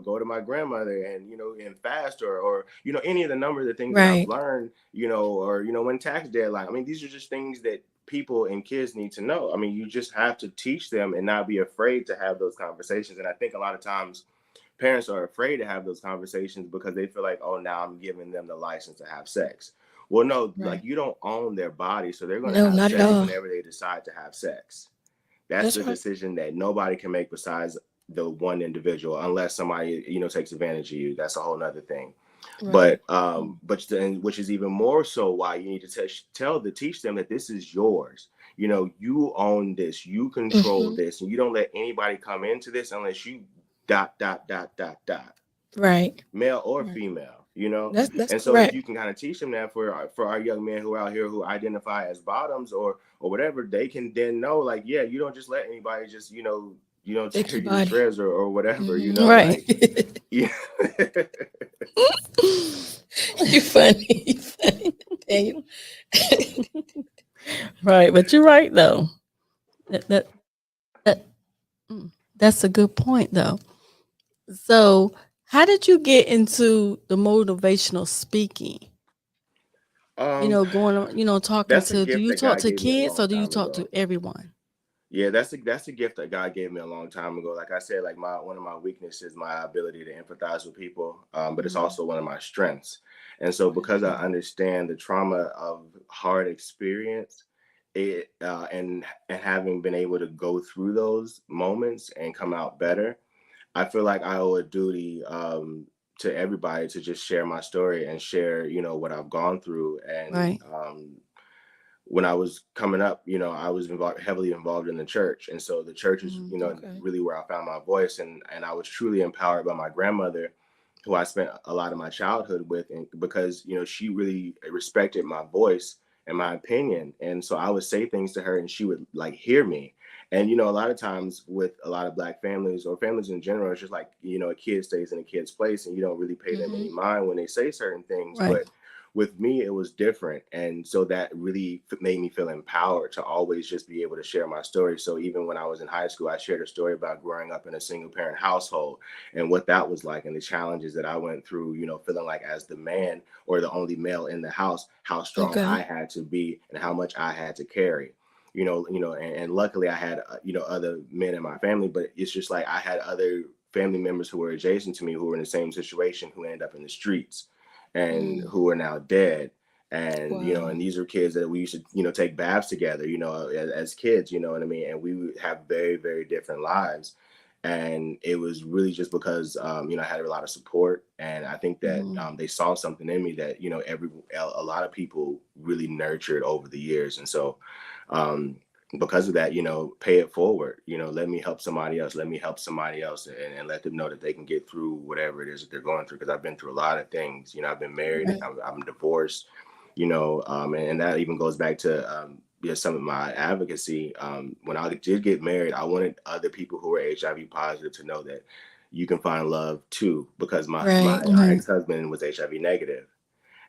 go to my grandmother and fast, or any of the number of the things that I've Right. learned, or when tax deadline. I mean, these are just things that people and kids need to know. I mean, you just have to teach them and not be afraid to have those conversations. And I think a lot of times parents are afraid to have those conversations because they feel like, oh, now I'm giving them the license to have sex. Well, no, like, Right. you don't own their body, so they're going to No, have not at sex all. whenever they decide to have sex. That's That's the right. decision that nobody can make besides the one individual, unless somebody takes advantage of you. That's a whole nother thing. Right. But which is even more so why you need to teach them that this is yours. You own this, you control Hmm. this, and you don't let anybody come into this unless you dot dot dot dot dot, Right. male or Right. female. That's And so if correct. you can kind of teach them that, for our young men who are out here who identify as bottoms or whatever, they can then know, like, yeah, you don't just let anybody just Take tear your you to body. shreds or whatever, Right. like, yeah. You funny. You funny, Daniel. Right. But you're right though. That that, that that's a good point though. So how did you get into the motivational speaking? um Going on, talking that's a to, do gift you that talk God to gave me a kids long or do you time talk ago. to everyone? Yeah, that's a gift that God gave me a long time ago. Like I said, like, one of my weaknesses, my ability to empathize with people, but it's Mhm. also one of my strengths. And so, Right. because I understand the trauma of hard experience, and having been able to go through those moments and come out better, I feel like I owe a duty, to everybody, to just share my story and share, what I've gone through. And Right. when I was coming up, I was heavily involved in the church. And so the church is, Mhm. Okay. really where I found my voice. And I was truly empowered by my grandmother, who I spent a lot of my childhood with. And because, she really respected my voice and my opinion. And so I would say things to her and she would, like, hear me. And, a lot of times with a lot of Black families or families in general, it's just like, a kid stays in a kid's place and you don't really pay them any Hmm. mind when they say certain things. Right. But with me, it was different. And so that really made me feel empowered to always just be able to share my story. So even when I was in high school, I shared a story about growing up in a single parent household and what that was like, and the challenges that I went through, feeling like, as the man or the only male in the house, how strong I Okay. had to be and how much I had to carry. And luckily I had other men in my family, but it's just like I had other family members who were adjacent to me who were in the same situation, who ended up in the streets and Mm. who are now dead. And Wow. and these are kids that we used to take baths together, as kids, you know what I mean, and we would have very, very different lives. And it was really just because I had a lot of support, and I think that Mhm. they saw something in me that a lot of people really nurtured over the years. And so um because of that, pay it forward, let me help somebody else, and let them know that they can get through whatever it is that they're going through. Because I've been through a lot of things. I've been married, Right. I'm divorced, and that even goes back to some of my advocacy. When I did get married, I wanted other people who were HIV positive to know that you can find love too, because my Right. Right. ex-husband was HIV negative.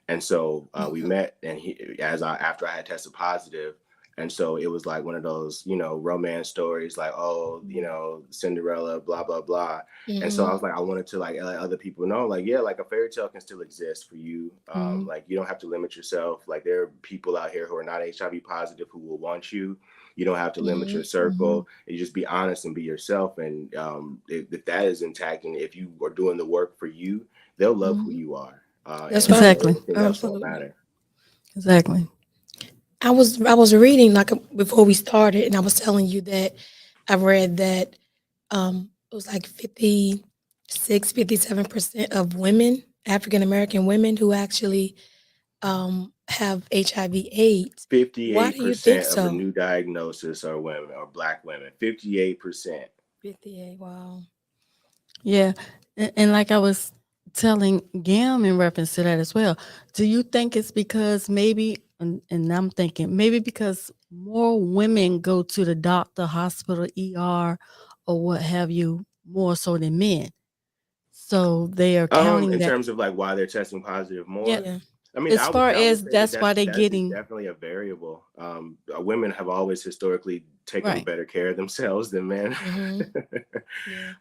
And so we Mhm. met, and after I had tested positive. And so it was like one of those, romance stories, like, oh, Mhm. Cinderella, blah, blah, blah. And so I Mhm. was like, I wanted to, like, let other people know, like, yeah, like, a fairy tale can still exist for you. Mhm. Like, you don't have to limit yourself. Like, there are people out here who are not HIV positive who will want you. You don't have to limit your Mhm. Mhm. circle. You just be honest and be yourself. And if that is intact, and if you are doing the work for you, they'll love who Mhm. you are. That's And right. Exactly. anything else won't Absolutely. matter. Exactly. I was reading like before we started, and I was telling you that I read that it was like 57% of women, African American women, who actually have HIV/AIDS. Why do you think 58% of the so? new diagnosis are women or Black women. 58%. 58. Wow. Yeah. And like I was telling Gam in reference to that as well, do you think it's because maybe, and I'm thinking maybe because more women go to the doctor, hospital, ER, or what have you, more so than men? So they are counting In that. terms of like why they're testing positive Yeah. more, Yeah. I mean, As far I would as say that that's why they're that is getting definitely a variable. Women have always historically taken right. better care of themselves than men. Mm-hmm.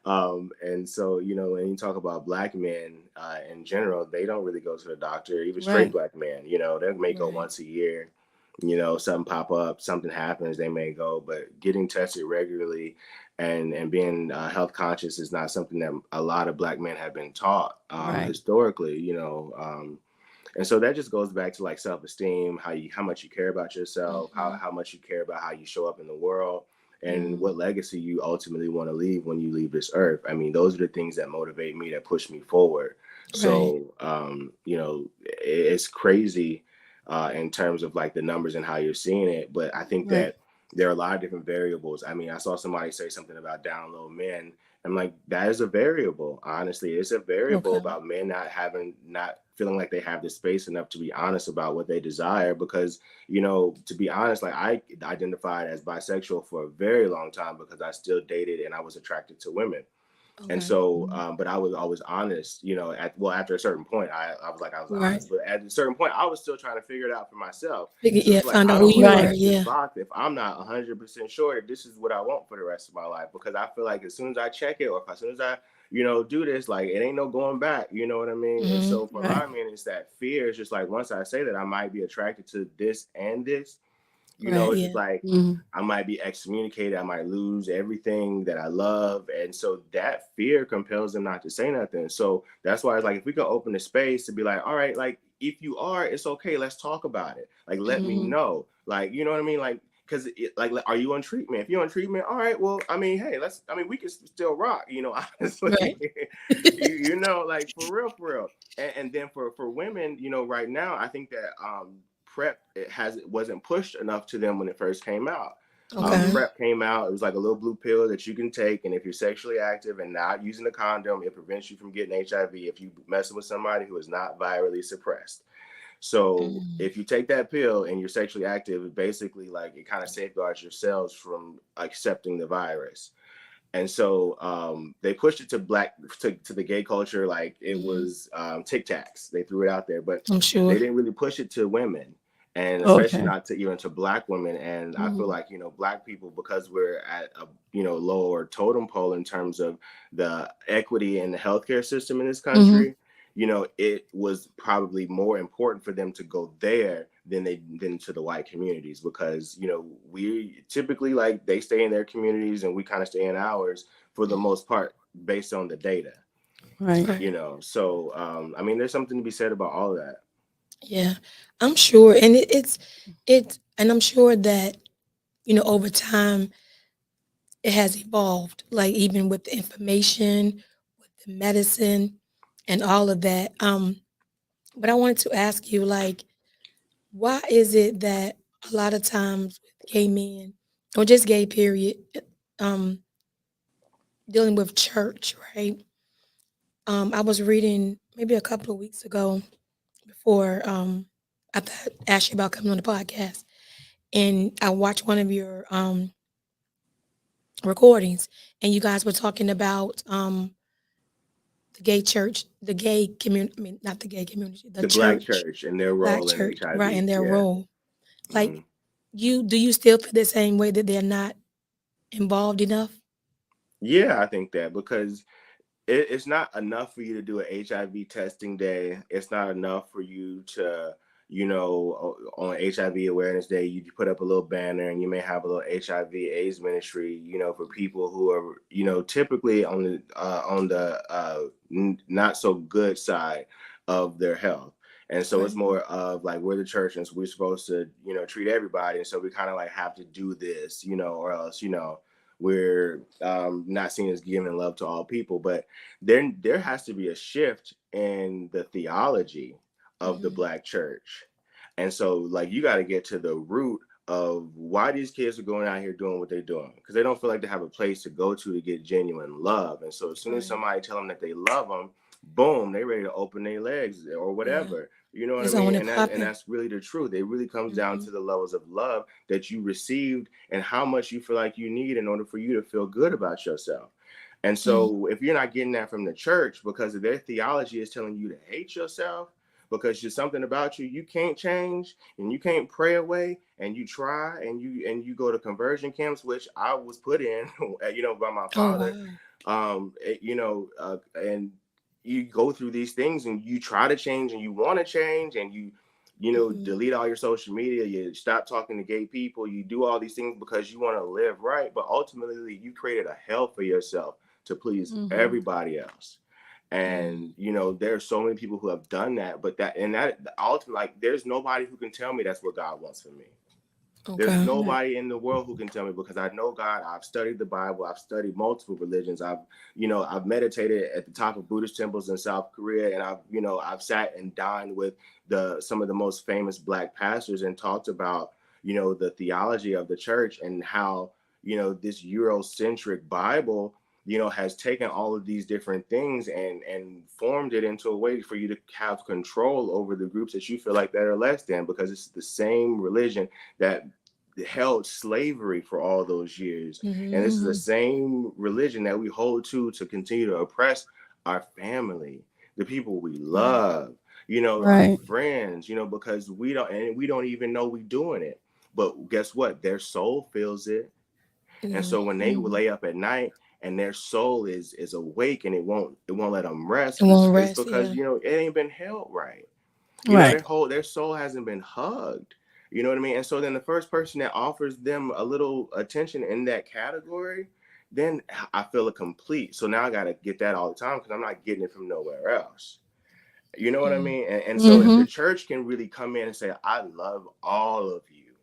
Yeah. And so, when you talk about Black men in general, they don't really go to the doctor. Even straight Right. Black men, they may go Right. once a year. Something pop up, something happens, they may go. But getting tested regularly and being health conscious is not something that a lot of Black men have been taught Right. historically. And so that just goes back to like self-esteem, how much you care about yourself, Mm-hmm. how much you care about how you show up in the world, and Mhm. what legacy you ultimately want to leave when you leave this earth. I mean, those are the things that motivate me, that push me forward. Right. So, it's crazy in terms of like the numbers and how you're seeing it. But I think Right. that there are a lot of different variables. I mean, I saw somebody say something about down low men. I'm like, that is a variable. Honestly, it's a variable Okay. about men not feeling like they have the space enough to be honest about what they desire. Because, to be honest, like I identified as bisexual for a very long time because I still dated and I was attracted to women. And Okay. so, Mhm. but I was always honest, after a certain point, I was Right. honest, but at a certain point, I was still trying to figure it out for myself. So Yeah. it's like, Find I out who don't want you to Right. are. check this Yeah. box if I'm not 100% sure that this is what I want for the rest of my life, because I feel like as soon as I check it, or as soon as I, do this, like it ain't no going back, you know what I mean? And Mm-hmm. so for a Right. lot of men, it's that fear. It's just like, once I say that I might be attracted to this and this, Right. it's just Yeah. like Mhm. I might be excommunicated, I might lose everything that I love. And so that fear compels them not to say nothing. So that's why it's like, if we can open the space to be like, all right, like if you are, it's okay, let's talk about it. Like, let me Mhm. know. Like, you know what I mean? Like, because like, are you on treatment? If you're on treatment, all right, well, I mean, hey, we can still rock, honestly. Right. Like for real. And then for women, right now, I think that PrEP, it wasn't pushed enough to them when it first came out. Okay. Mhm. PrEP came out, it was like a little blue pill that you can take, and if you're sexually active and not using a condom, it prevents you from getting HIV if you messing with somebody who is not virally suppressed. So Mm. if you take that pill and you're sexually active, it basically, like, it kind of safeguards your cells from accepting the virus. And so they pushed it to the gay culture like it Mm-hmm. was Tic Tacs. They threw it out there, but I'm they sure. didn't really push it to women, and especially Okay. not to even to Black women. And I feel Mhm. like, Black people, because we're at a lower totem pole in terms of the equity in the healthcare system in this Mhm. country, it was probably more important for them to go there than to the white communities, because we typically, like, they stay in their communities and we kind of stay in ours for the most part based on the data. Right. Right. So I mean, there's something to be said about all of that. Yeah. I'm sure, and and I'm sure that over time it has evolved. Like even with the information, with the medicine, and all of that. But I wanted to ask you, like, why is it that a lot of times with gay men, or just gay period, um, dealing with church, right? I was reading maybe a couple of weeks ago before I thought asked you about coming on the podcast, and I watched one of your recordings, and you guys were talking about the gay church, the gay community. I mean, not the gay community, the The Black church, church and their black role in church, right, HIV. and their Yeah. role. Mm-hmm. Like, do you still feel the same way that they're not involved enough? Yeah, I think that, because it's not enough for you to do an HIV testing day. It's not enough for you to, you know, on HIV Awareness Day, you put up a little banner and you may have a little HIV AIDS ministry, you know, for people who are, you know, typically on the not so good side of their health. And so it's more of like, we're the church and so we're supposed to, you know, treat everybody. And so we kind of like have to do this, you know, or else, you know, we're not seen as giving love to all people. But there has to be a shift in the theology of the Black church. And so like, you got to get to the root of why these kids are going out here doing what they're doing, because they don't feel like they have a place to go to get genuine love. And so as soon as somebody tell them that they love them, boom, they ready to open their legs or whatever. You know what I mean? And that's really the truth. It really comes down to the levels of love that you received and how much you feel like you need in order for you to feel good about yourself. And so if you're not getting that from the church because of their theology is telling you to hate yourself, because there's something about you can't change and you can't pray away, and you try and you go to conversion camps, which I was put in, you know, by my father. You know, and you go through these things and you try to change and you want to change, and you know, delete all your social media, you stop talking to gay people, you do all these things because you want to live right. But ultimately you created a hell for yourself to please everybody else. And, you know, there's so many people who have done that, but that ultimately, like, there's nobody who can tell me that's what God wants for me. There's nobody in the world who can tell me, because I know God. I've studied the Bible. I've studied multiple religions. I've meditated at the top of Buddhist temples in South Korea. And I've sat and dined with some of the most famous Black pastors and talked about, you know, the theology of the church and how, you know, this Eurocentric Bible, you know, has taken all of these different things and formed it into a way for you to have control over the groups that you feel like that are less than, because it's the same religion that held slavery for all those years. And this is the same religion that we hold to continue to oppress our family, the people we love, you know, our friends, you know, because we don't even know we're doing it. But guess what? Their soul feels it. And so when they lay up at night and their soul is awake and it won't let them rest, it's because you know, it ain't been held right. You know, their soul hasn't been hugged. You know what I mean? And so then the first person that offers them a little attention in that category, then I feel complete. So now I got to get that all the time because I'm not getting it from nowhere else. You know what I mean? And so if the church can really come in and say, I love all of you.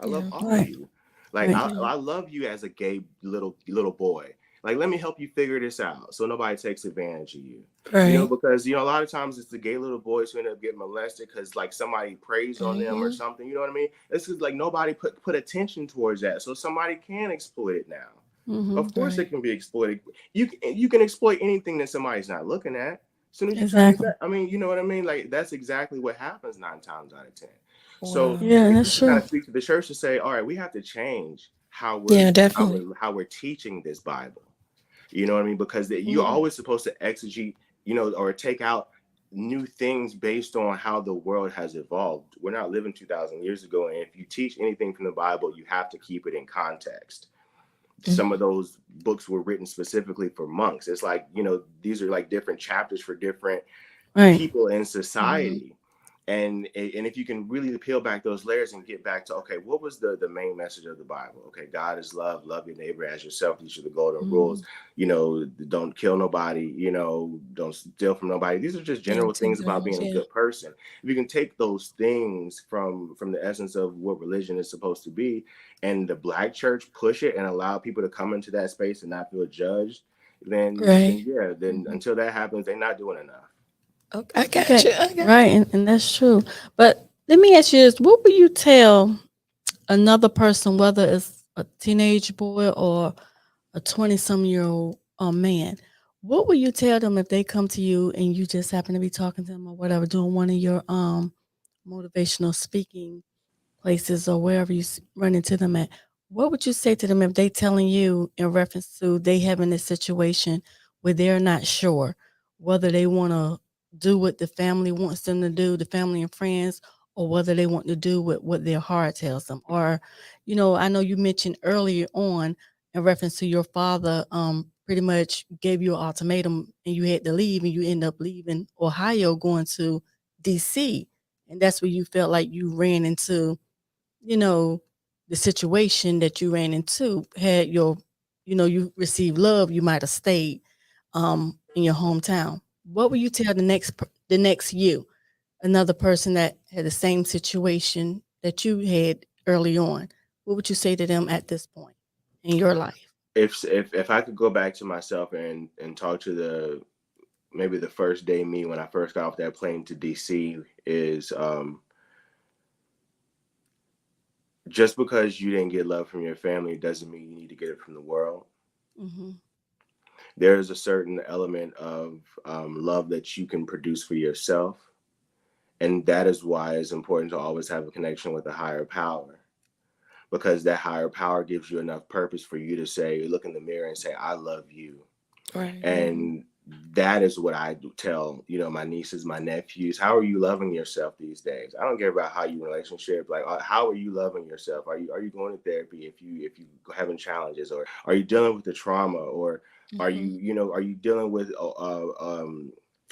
I love all of you. Like, I love you as a gay little boy. Like, let me help you figure this out so nobody takes advantage of you. You know, because, you know, a lot of times it's the gay little boys who end up getting molested because, like, somebody preys on them or something. You know what I mean? It's just like nobody put attention towards that. So somebody can exploit it now. Of course it can be exploited. You can exploit anything that somebody's not looking at. As soon as you try to do that, I mean, you know what I mean? Like, that's exactly what happens 9 times out of 10. So that's true. Kind of speak to the church to say, all right, we have to change how we're teaching this Bible. You know what I mean? Because you're always supposed to exegete, you know, or take out new things based on how the world has evolved. We're not living 2,000 years ago, and if you teach anything from the Bible, you have to keep it in context. Some of those books were written specifically for monks. It's like, you know, these are like different chapters for different people in society. And if you can really peel back those layers and get back to, okay, what was the main message of the Bible? Okay, God is love, love your neighbor as yourself. These are the golden rules. You know, don't kill nobody, you know, don't steal from nobody. These are just general things about being a good person. If you can take those things from the essence of what religion is supposed to be, and the Black church push it and allow people to come into that space and not feel judged, then until that happens, they're not doing enough. Okay, I got you. Right, and that's true. But let me ask you this: what would you tell another person, whether it's a teenage boy or a 20-some-year-old man? What would you tell them if they come to you and you just happen to be talking to them or whatever, doing one of your motivational speaking places or wherever you run into them at? What would you say to them if they telling you in reference to they having a situation where they're not sure whether they want to do what the family wants them to do, the family and friends, or whether they want to do what their heart tells them? Or, you know, I know you mentioned earlier on in reference to your father pretty much gave you an ultimatum and you had to leave, and you end up leaving Ohio, going to DC, and that's where you felt like you ran into, you know, the situation that you ran into. Had your, you know, you received love, you might have stayed in your hometown. What would you tell the next you, another person that had the same situation that you had early on? What would you say to them at this point in your life? If I could go back to myself and talk to maybe the first day me when I first got off that plane to DC, is just because you didn't get love from your family doesn't mean you need to get it from the world. Mm-hmm. There's a certain element of love that you can produce for yourself. And that is why it's important to always have a connection with a higher power, because that higher power gives you enough purpose for you to say, look in the mirror and say, I love you. Right. And that is what I tell, my nieces, my nephews. How are you loving yourself these days? I don't care about how you relationship. Like, how are you loving yourself? Are you going to therapy if you having challenges, or are you dealing with the trauma, or are Mm-hmm. are you dealing with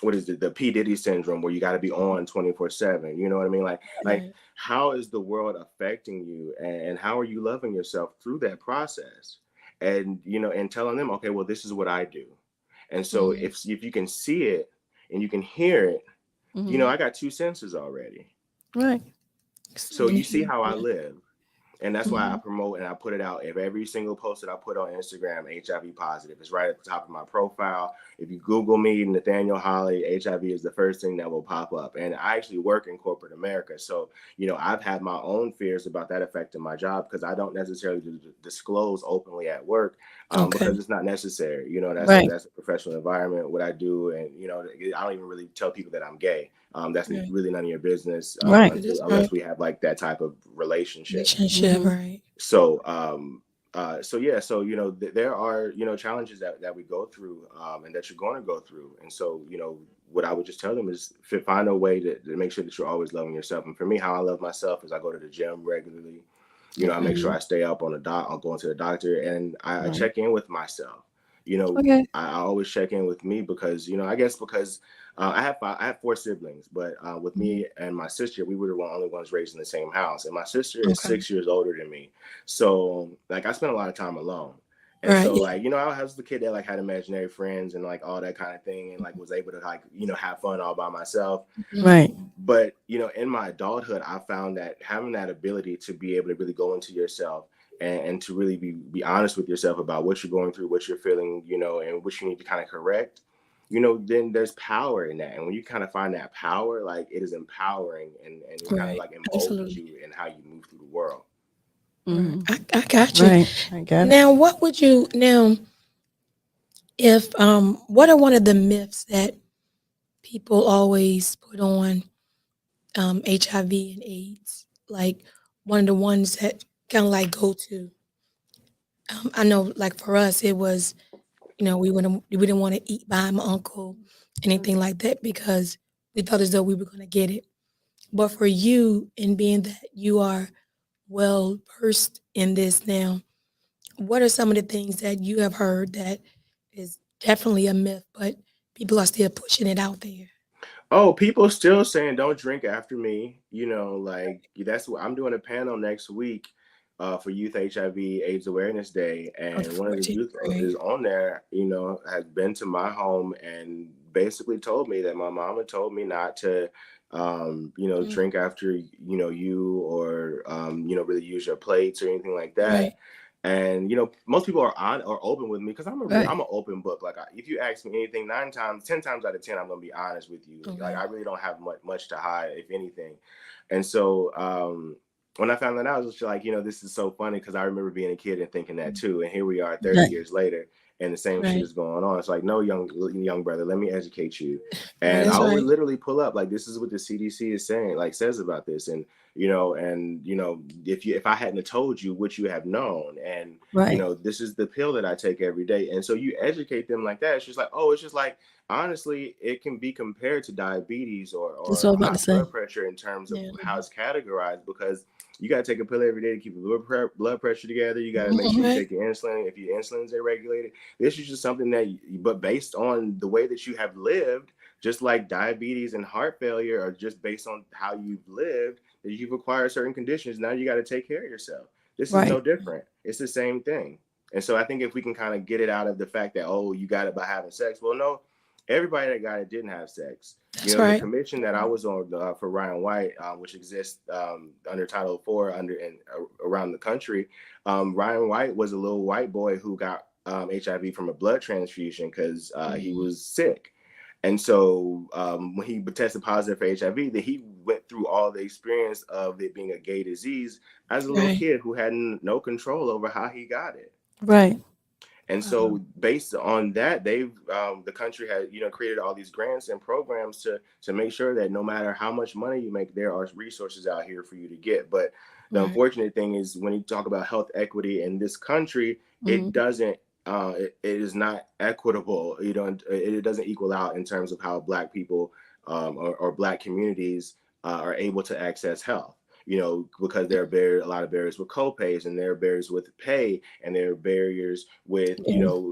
what is it, the P Diddy syndrome, where you got to be on 24/7? You know what I mean? Like Right. how is the world affecting you, and how are you loving yourself through that process? And and telling them, okay, well, this is what I do. And so Mm-hmm. if you can see it and you can hear it, Mm-hmm. I got two senses already. Right. So Seeing you it, see hearing how I it. live. And that's why I Mm-hmm. promote and I put it out. If every single post that I put on Instagram, HIV positive, it's right at the top of my profile. If you Google me, Nathaniel Holley, HIV is the first thing that will pop up. And I actually work in corporate America. So, I've had my own fears about that affecting my job, because I don't necessarily disclose openly at work, Okay. because it's not necessary. Right. That's a professional environment, what I do. And, I don't even really tell people that I'm gay. That's Right. really none of your business, Right. That's right. unless we have like that type of relationship. Relationship. Mm-hmm. Right. So yeah, so there are challenges that we go through, and that you're going to go through. And so what I would just tell them is find a way to make sure that you're always loving yourself. And for me, how I love myself is I go to the gym regularly. I Okay. make sure I stay up on I'm going to the doctor, and I Right. check in with myself. Okay. I always check in with me, because I guess because I have four siblings, but with Mhm. me and my sister, we were the only ones raised in the same house, and my sister is Okay. 6 years older than me. So like I spent a lot of time alone. And Right. so Yeah. like, I was the kid that like had imaginary friends and like all that kind of thing, and like was able to like, have fun all by myself. Mhm. Right. But in my adulthood, I found that having that ability to be able to really go into yourself, and to really be honest with yourself about what you're going through, what you're feeling, and what you need to kind of correct, then there's power in that. And when you kind of find that power, like it is empowering, and it kind of Right. like emboldens Absolutely. you in how you move through the world. Right. Mm-hmm. I got you. Right. I got it. Now, what would you now if what are one of the myths that people always put on HIV and AIDS? Like one of the ones that kind of like go to. I know, like for us, it was we didn't want to eat by my uncle, anything like that, because we felt as though we were going to get it. But for you, and being that you are well versed in this now, what are some of the things that you have heard that is definitely a myth, but people are still pushing it out there? Oh, people still saying don't drink after me. Like that's what I'm doing a panel next week, for Youth HIV/AIDS Awareness Day, On the and one of the 14th, youth right? is on there. Has been to my home and basically told me that my mama told me not to, Mm, drink after you, or really use your plates or anything like that. right, And most people are open with me, because Right. I'm an open book. Like if you ask me anything, 10 times out of 10, I'm gonna be honest with you. Like okay, I really don't have much to hide, if anything. And so when I found that out, I was just like, this is so funny, because I remember being a kid and thinking that too. And here we are 30 Right. years later, and the same shit Right. is going on. It's like, no, young brother, let me educate you. right, And that's I would right. literally pull up, like, this is what the CDC is saying, like says about this. And if I hadn't have told you what you have known, and Right. this is the pill that I take every day. And so you educate them like that. It's just like, oh, it's just like, honestly, it can be compared to diabetes, That's what or I'm about high to say. blood pressure, in terms of Yeah. how it's categorized, because you got to take a pill every day to keep your blood pressure together. You got to make Mm-hmm. sure you Right. take your insulin if your insulin is irregulated. This is just something but based on the way that you have lived just like diabetes and heart failure are just based on how you've lived, that you've acquired certain conditions. Now you got to take care of yourself. This is no Right. different. It's the same thing. And so I think if we can kind of get it out of the fact that, oh, you got it by having sex. Well, no, everybody that got it didn't have sex. That's The right. commission that I was on for Ryan White, which exists under Title IV around the country, Ryan White was a little white boy who got HIV from a blood transfusion because he was sick. And so when he tested positive for HIV, that he went through all the experience of it being a gay disease as a little Right. kid who had no control over how he got it. Right. And so based on that, they've the country has created all these grants and programs to make sure that no matter how much money you make, there are resources out here for you to get. But the unfortunate thing is when you talk about health equity in this country, it doesn't it is not equitable. It doesn't equal out in terms of how Black people or Black communities are able to access health. Because there are a lot of barriers with copays, and there are barriers with pay, and there are barriers with,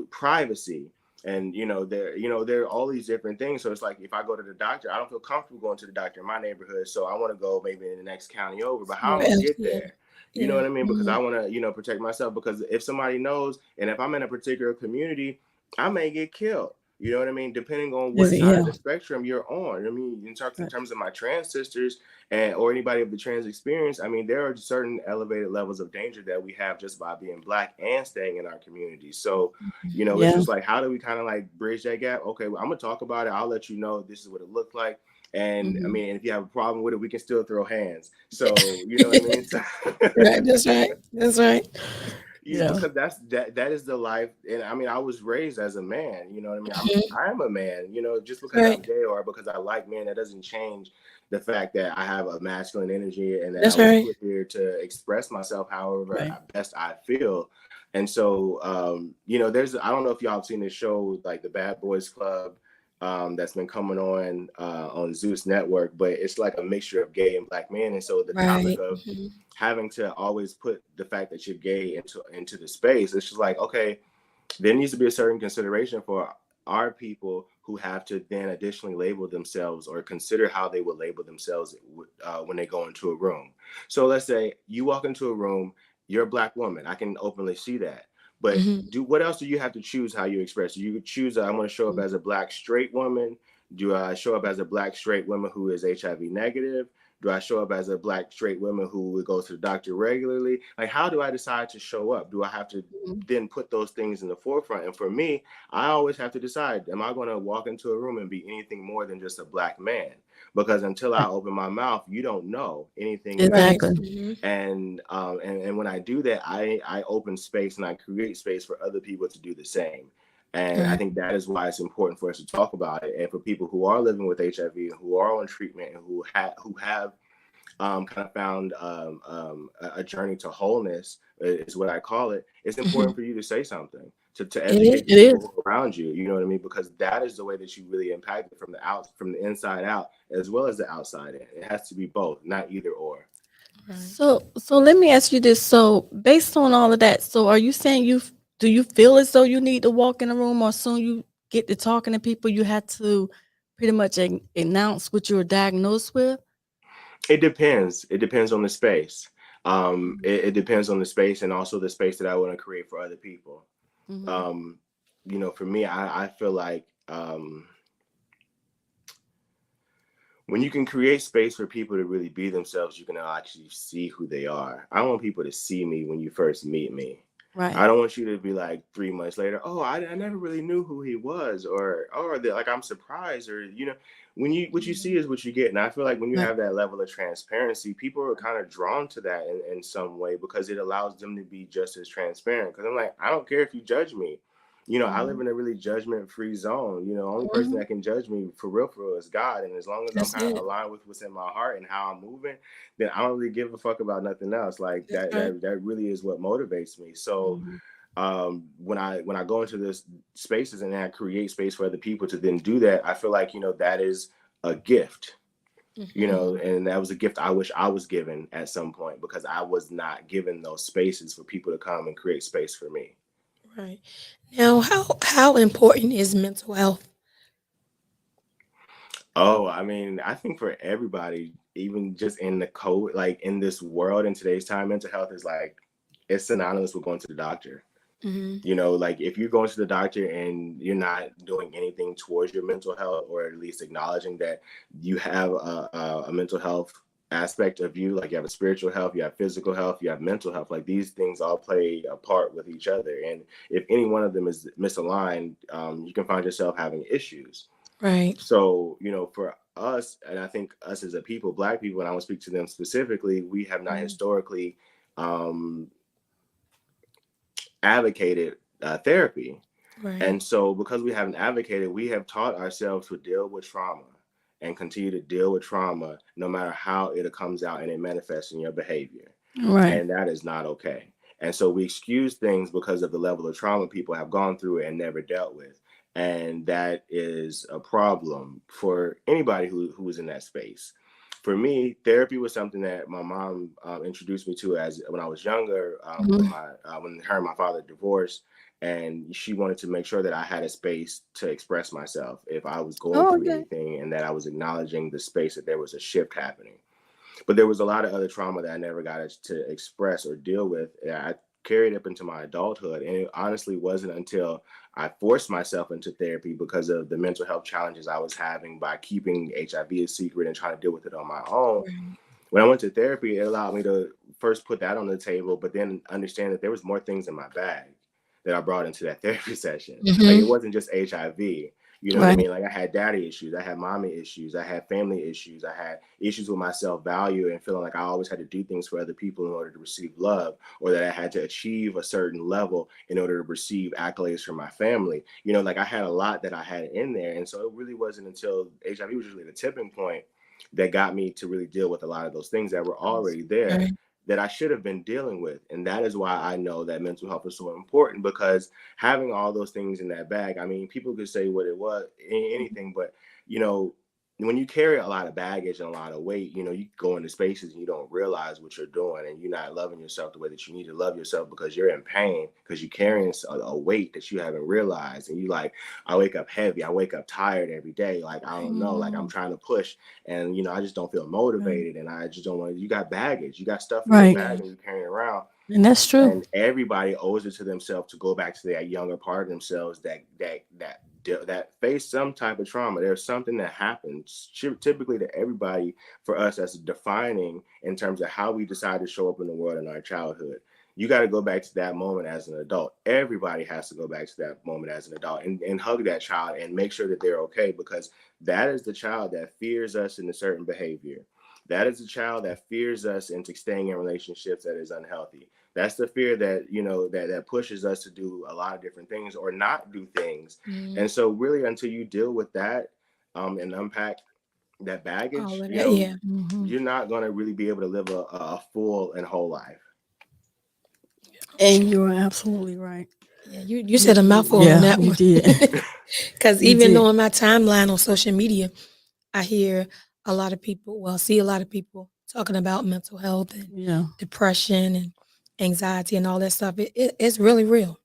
privacy. And, there are all these different things. So it's like, if I go to the doctor, I don't feel comfortable going to the doctor in my neighborhood. So I want to go maybe in the next county over, but how am I going to get there? You know what I mean? Because I want to, protect myself, because if somebody knows, and if I'm in a particular community, I may get killed. You know what I mean? Depending on what side of the spectrum you're on. I mean, in terms of my trans sisters or anybody of the trans experience, I mean, there are certain elevated levels of danger that we have just by being Black and staying in our community. So, it's just like, how do we kind of like bridge that gap? Okay, well, I'm going to talk about it. I'll let you know this is what it looked like. And I mean, if you have a problem with it, we can still throw hands. So, you know what I mean? Right. That's right. That's right. Because that is the life. And I mean, I was raised as a man, you know what I mean? I'm a man, just because I'm gay or because I like men, that doesn't change the fact that I have a masculine energy and that That's I was right. put here to express myself however best I feel. And so, I don't know if y'all have seen this show, like the Bad Boys Club, that's been coming on Zeus Network, but it's like a mixture of gay and Black men. And so the topic of having to always put the fact that you're gay into the space, it's just like, okay, there needs to be a certain consideration for our people who have to then additionally label themselves or consider how they would label themselves when they go into a room. So let's say you walk into a room, you're a Black woman. I can openly see that. But what else do you have to choose how you express? You could choose, I'm going to show up as a Black straight woman. Do I show up as a Black straight woman who is HIV negative? Do I show up as a Black straight woman who goes to the doctor regularly? Like, how do I decide to show up? Do I have to then put those things in the forefront? And for me, I always have to decide, am I going to walk into a room and be anything more than just a Black man? Because until I open my mouth, you don't know anything. Exactly. And when I do that, I open space and I create space for other people to do the same. And I think that is why it's important for us to talk about it. And for people who are living with HIV and who are on treatment and who have kind of found a journey to wholeness, is what I call it. It's important for you to say something, to educate the people around you. You know what I mean? Because that is the way that you really impact it from the inside out, as well as the outside in. It has to be both, not either or. So let me ask you this. So based on all of that, so are you saying do you feel as though you need to walk in a room, or soon you get to talking to people, you had to pretty much announce what you were diagnosed with? It depends. It depends on the space. It depends on the space, and also the space that I want to create for other people. For me, I feel like when you can create space for people to really be themselves, you can actually see who they are. I want people to see me when you first meet me. Right. I don't want you to be like 3 months later, oh, I never really knew who he was, or like I'm surprised, or what you see is what you get. And I feel like when you have that level of transparency, people are kind of drawn to that in some way, because it allows them to be just as transparent. Because I'm like, I don't care if you judge me. I live in a really judgment-free zone. The only person that can judge me for real is God. And as long as I'm kind of aligned with what's in my heart and how I'm moving, then I don't really give a fuck about nothing else. Like that really is what motivates me. So when I go into this spaces and I create space for other people to then do that, I feel like, that is a gift. And that was a gift I wish I was given at some point, because I was not given those spaces for people to come and create space for me. Right. Now, how important is mental health? Oh, I mean, I think for everybody, even just in the code, like in this world in today's time, mental health is like, it's synonymous with going to the doctor. Hmm. You know, like if you're going to the doctor and you're not doing anything towards your mental health, or at least acknowledging that you have a mental health aspect of you, like you have a spiritual health, you have physical health, you have mental health, like these things all play a part with each other. And if any one of them is misaligned, you can find yourself having issues. Right. So, you know, for us, and I think us as a people, Black people, and I will speak to them specifically, we have not historically um, advocated therapy. Right. And so, because we haven't advocated, we have taught ourselves to deal with trauma and continue to deal with trauma no matter how it comes out and it manifests in your behavior. Right. And that is not okay. And so we excuse things because of the level of trauma people have gone through and never dealt with. And that is a problem for anybody who is in that space. For me, therapy was something that my mom introduced me to as when I was younger, Mhm. when her and my father divorced, and she wanted to make sure that I had a space to express myself if I was going Oh, through okay. anything, and that I was acknowledging the space that there was a shift happening. But there was a lot of other trauma that I never got to express or deal with. And I carried up into my adulthood. And it honestly wasn't until I forced myself into therapy because of the mental health challenges I was having by keeping HIV a secret and trying to deal with it on my own. Right. When I went to therapy, it allowed me to first put that on the table, but then understand that there was more things in my bag that I brought into that therapy session. Like Hmm. it wasn't just HIV. You know what I Right. mean? Like I had daddy issues, I had mommy issues, I had family issues, I had issues with my self-value and feeling like I always had to do things for other people in order to receive love, or that I had to achieve a certain level in order to receive accolades from my family. You know, like I had a lot that I had in there. And so it really wasn't until HIV was really the tipping point that got me to really deal with a lot of those things that were already there Right. that I should have been dealing with. And that is why I know that mental health is so important, because having all those things in that bag, I mean, people could say what it was, anything, but you know, when you carry a lot of baggage and a lot of weight, you know, you go into spaces and you don't realize what you're doing, and you're not loving yourself the way that you need to love yourself because you're in pain, because you're carrying a weight that you haven't realized. And you like, I wake up heavy, I wake up tired every day. Like, I don't know, like I'm Mhm. trying to push, and you know, I just don't feel Right. motivated, and I just don't want to. You got baggage, you got stuff in your Right. Yeah. bag and you're carrying around. And that's true. And everybody owes it to themselves to go back to that younger part of themselves that face some type of trauma. There's something that happens typically to everybody, for us, that's defining in terms of how we decide to show up in the world in our childhood. You got to go back to that moment as an adult. Everybody has to go back to that moment as an adult and hug that child and make sure that they're okay, because that is the child that fears us into certain behavior. That is the child that fears us into staying in relationships that is unhealthy. That's the fear that, you know, that pushes us to do a lot of different things or not do things. Hmm. And so really, until you deal with that, and unpack that All baggage, of you that. know, Yeah. Mhm. you're not going to really be able to live a full and whole life. And you're absolutely right. Yeah. You said a mouthful on Yeah, that you one. did. Because You even did. on my timeline on social media, I hear a lot of people, well, see a lot of people talking about mental health and Yeah. depression and anxiety and all that stuff. It's really real.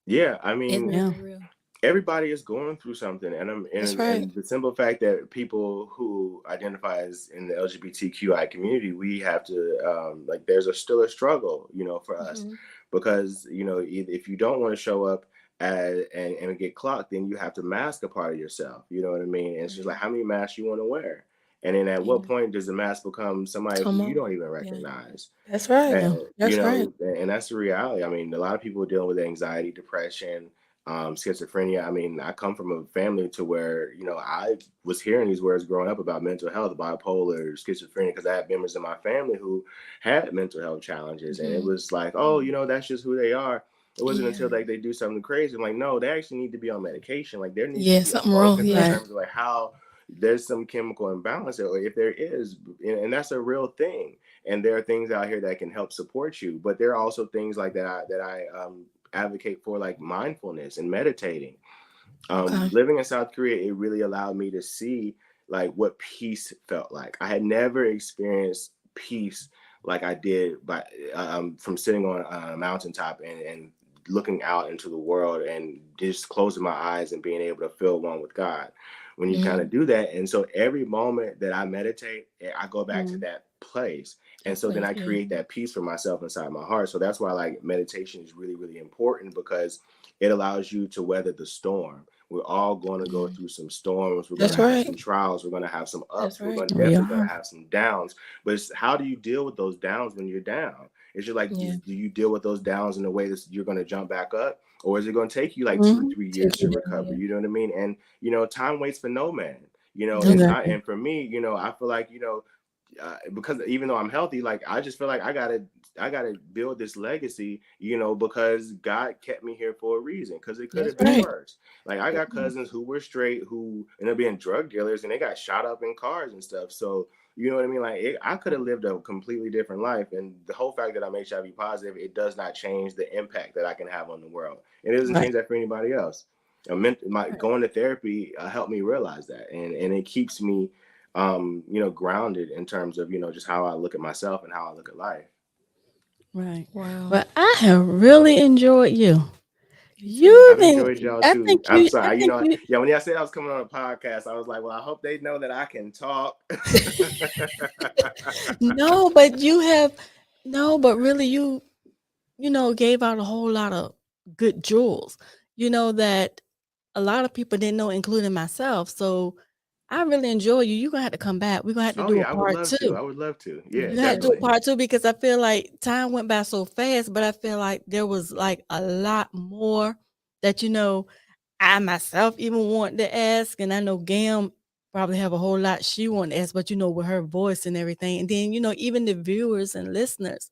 Yeah, I It's mean, Yeah. really real. everybody is going through something, and That's right. and the simple fact that people who identify as in the LGBTQI community, we have to like there's still a struggle, you know, for us, Hmm. because you know, if you don't want to show up and get clocked, then you have to mask a part of yourself. You know what I mean? And it's just like, Right. how many masks you want to wear, and then at what Yeah. point does the mask become somebody who Come you on. don't even Yeah. recognize? That's right. Yeah. And you That's right. know, and that's the reality. I mean, a lot of people are dealing with anxiety, depression, schizophrenia. I mean, I come from a family to where, you know, I was hearing these words growing up about mental health, bipolar, schizophrenia, because I had members in my family who had mental health challenges. And it Hmm. was like, oh, you know, that's just who they are. It wasn't Yeah. until like they do something crazy. I'm like, no, they actually need to be on medication. Like there needs to Yeah. be a Something wrong. focus in Yeah. Right. terms of like how there's some chemical imbalance there, or if there is, and that's a real thing. And there are things out here that can help support you, but there are also things like that I advocate for, like mindfulness and meditating. Okay. Living in South Korea, it really allowed me to see like what peace felt like. I had never experienced peace like I did by from sitting on a mountaintop and looking out into the world and just closing my eyes and being able to feel one with God. when you kind of do that. And so every moment that I meditate, I go back to that place. And so then I create that peace for myself inside my heart. So that's why like meditation is really, really important, because it allows you to weather the storm. We're all going to go through some storms. We're going That's to have right. some trials. We're going to have some ups. That's We're right. going to We definitely going are. to have some downs. But it's how do you deal with those downs when you're down? It's just like, Yeah. do you deal with those downs in a way that you're going to jump back up? Or is it going to take you like Mhm. 2-3 years to you down, recover? yeah. You know what I mean? And, you know, time waits for no man, you know, No. Exactly. and for me, you know, I feel like, you know, because even though I'm healthy, like I just feel like I gotta build this legacy, you know, because God kept me here for a reason. Because it could That's have been right. worse. Like I got cousins who were straight who ended up being drug dealers, and they got shot up in cars and stuff. So you know what I mean? Like I could have lived a completely different life. And the whole fact that I'm HIV positive, it does not change the impact that I can have on the world. And it doesn't Right. change that for anybody else. My going to therapy helped me realize that, and it keeps me you know, grounded in terms of, you know, just how I look at myself and how I look at life. Right. Wow. But I have really enjoyed you. You You I've didn't. enjoyed y'all I too. think I'm you. I sorry, you think know, you. yeah, when y'all said I was coming on a podcast, I was like, well, I hope they know that I can talk. No, but you have. No, but really, you know, gave out a whole lot of good jewels. You know that a lot of people didn't know, including myself. So I really enjoy you. You're gonna have to come back. We're gonna have to Oh do a yeah, I would part love to. two. I would love to. Yeah, Yeah, You have to do a definitely. part two because I feel like time went by so fast, but I feel like there was like a lot more that you know I myself even want to ask, and I know Gam probably have a whole lot she want to ask, but you know with her voice and everything, and then you know even the viewers and listeners,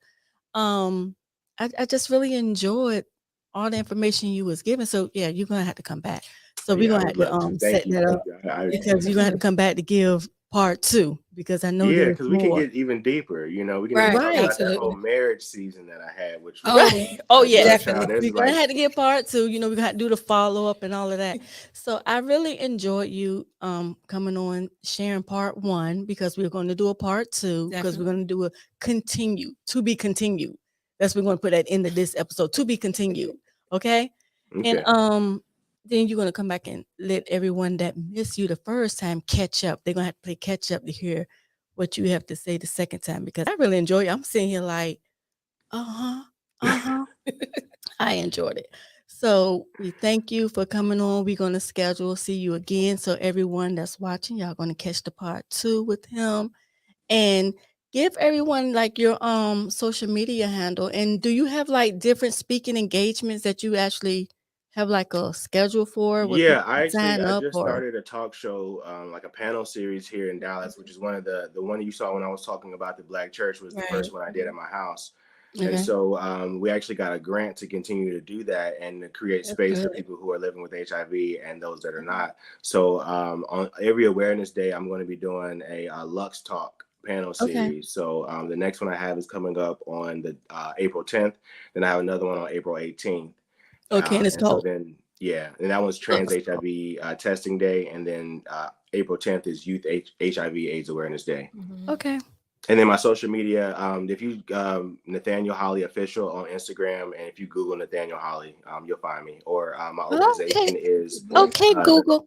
um, I just really enjoyed all the information you was giving. So yeah, you're gonna have to come back. So we're Yeah, I gonna have would love to. to set Thank you. that Thank up you. because you're gonna have to come back to give part two because I know Yeah, there's because we can more. get even deeper. You know, we can even right. talk about that whole Absolutely. marriage season that I had, which was Oh, Right. Oh like, yeah. child, definitely. there's We're gonna like, have to get part two. You know, we're gonna have to do the follow up and all of that. So I really enjoyed you coming on sharing part one because we're gonna do a part two because we're Definitely. gonna do a continue to be continued. That's we're gonna put at the end of this episode to be continued. Okay. And okay. then you're gonna come back and let everyone that missed you the first time catch up. They're gonna have to play catch up to hear what you have to say the second time because I really enjoy it. I'm sitting here like, uh-huh, uh-huh. I enjoyed it. So we thank you for coming on. We're gonna schedule, see you again. So everyone that's watching, y'all gonna catch the part two with him and give everyone like your social media handle. And do you have like different speaking engagements that you actually have like a schedule for where Yeah, people can sign I up just or started a talk show, like a panel series here in Dallas, which is one of the one you saw when I was talking about the Black church was the Right. first one I did at my house. And okay. so we actually got a grant to continue to do that and to create That's space for good. people who are living with HIV and those that are not. So on every awareness day, I'm going to be doing a Lux Talk panel Okay. series. So the next one I have is coming up on the April 10th. Then I have another one on April 18th. Okay. And it's And so called then, yeah, and that was Trans Lux. HIV testing day. And then April 10th is Youth HIV AIDS Awareness Day. Okay. And then my social media, if you Nathaniel Holley official on Instagram, and if you Google Nathaniel Holley, you'll find me. Or my organization Okay. is, Okay, uh, Google.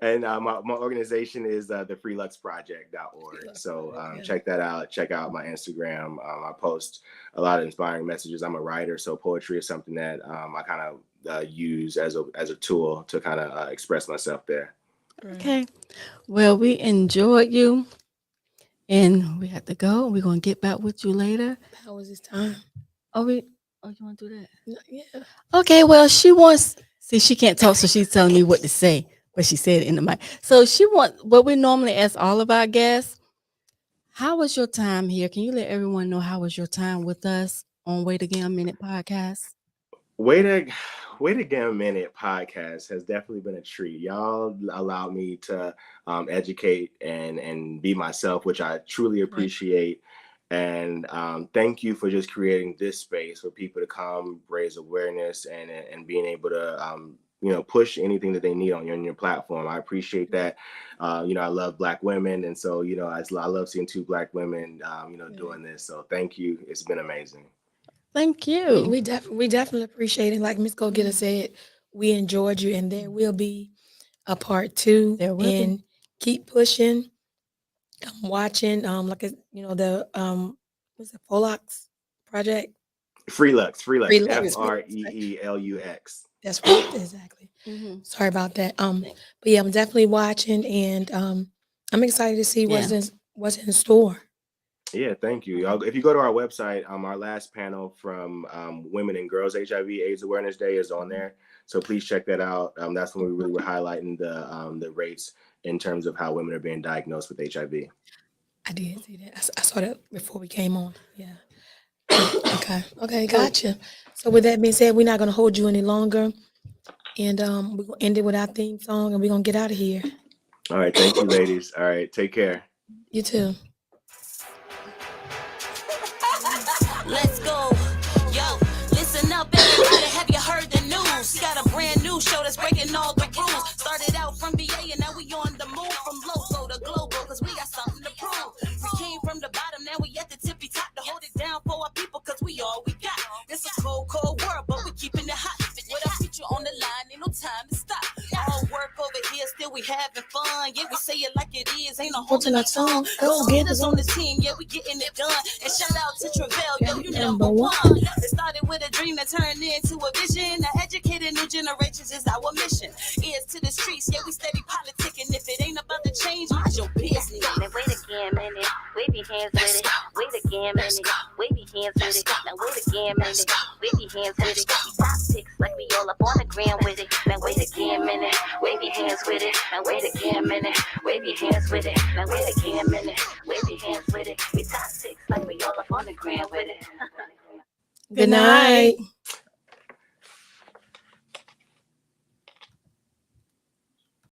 and my organization is the freeluxproject.org. So check that out. Check out my Instagram. I post a lot of inspiring messages. I'm a writer, so poetry is something that I kind of use as a tool to kind of express myself there. Right. Okay. Well, we enjoyed you. And we have to go. We're gonna get back with you later. How was this time? Oh, we oh you wanna do that? Yeah. Okay, well, she wants see she can't talk, so she's telling me what to say, but she said it in the mic. So she wants what we normally ask all of our guests. How was your time here? Can you let everyone know how was your time with us on Wait Again a Minute podcast? Way to Way to Get a Minute podcast has definitely been a treat. Y'all allowed me to educate and be myself, which I truly Right. appreciate. And thank you for just creating this space for people to come raise awareness and being able to push anything that they need on your platform. I appreciate that. I love Black women, and so I love seeing two Black women doing this. So thank you. It's been amazing. Thank We you. we definitely appreciate it. Like Miss Go Getter said, we enjoyed you, and there will be a part 2 There will be. and keep pushing. I'm watching the what's it, Folux project? Freelux, Freelux. Freelux. That's right, exactly. Mm-hmm. Sorry about that. But yeah, I'm definitely watching, and I'm excited to see Yeah. what's in store. Yeah, thank you. If you go to our website, our last panel from Women and Girls HIV/AIDS Awareness Day is on there. So please check that out. That's when we really were highlighting the rates in terms of how women are being diagnosed with HIV. I did see that. I saw that before we came on. Yeah. Okay, gotcha. So with that being said, we're not gonna hold you any longer, and we're gonna end it with our theme song, and we're gonna get out of here. All right, thank you, ladies. All right, take care. You too. Let's go. Yo, listen up, everybody. Have you heard the news? Got a brand new show that's breaking all the rules. Started out from VA and now we on the move from local to global, cause we got something to prove. We came from the bottom, now we at the tippy top to hold it down for our people, cause we all we got. It's a cold, cold world, but we keeping it hot. With our future on the line, ain't no time to stop. All work over here, still we having fun. Yeah, we say it like it is, ain't no holding our tongue. Go get us on the team, yeah, we getting it done. And shout out to Travell, yo, you number one. It started with a dream that turned into a vision. To educate new generations is our mission. Ears to the streets, yeah, we steady politicking. If it ain't about to change, mind your business. Now wait again, minute. Wave your hands with it. Wait again, minute. Wave your hands with it. Now wait again, minute. Wave your hands with it. We top picks like we all up on the gram with it. Now wait again, minute. Wave your hands with it. Now wait again, minute. Wave your hands with it. Now wait again, minute. Wave your hands with it. We top picks like we all up on the gram with it. Good night.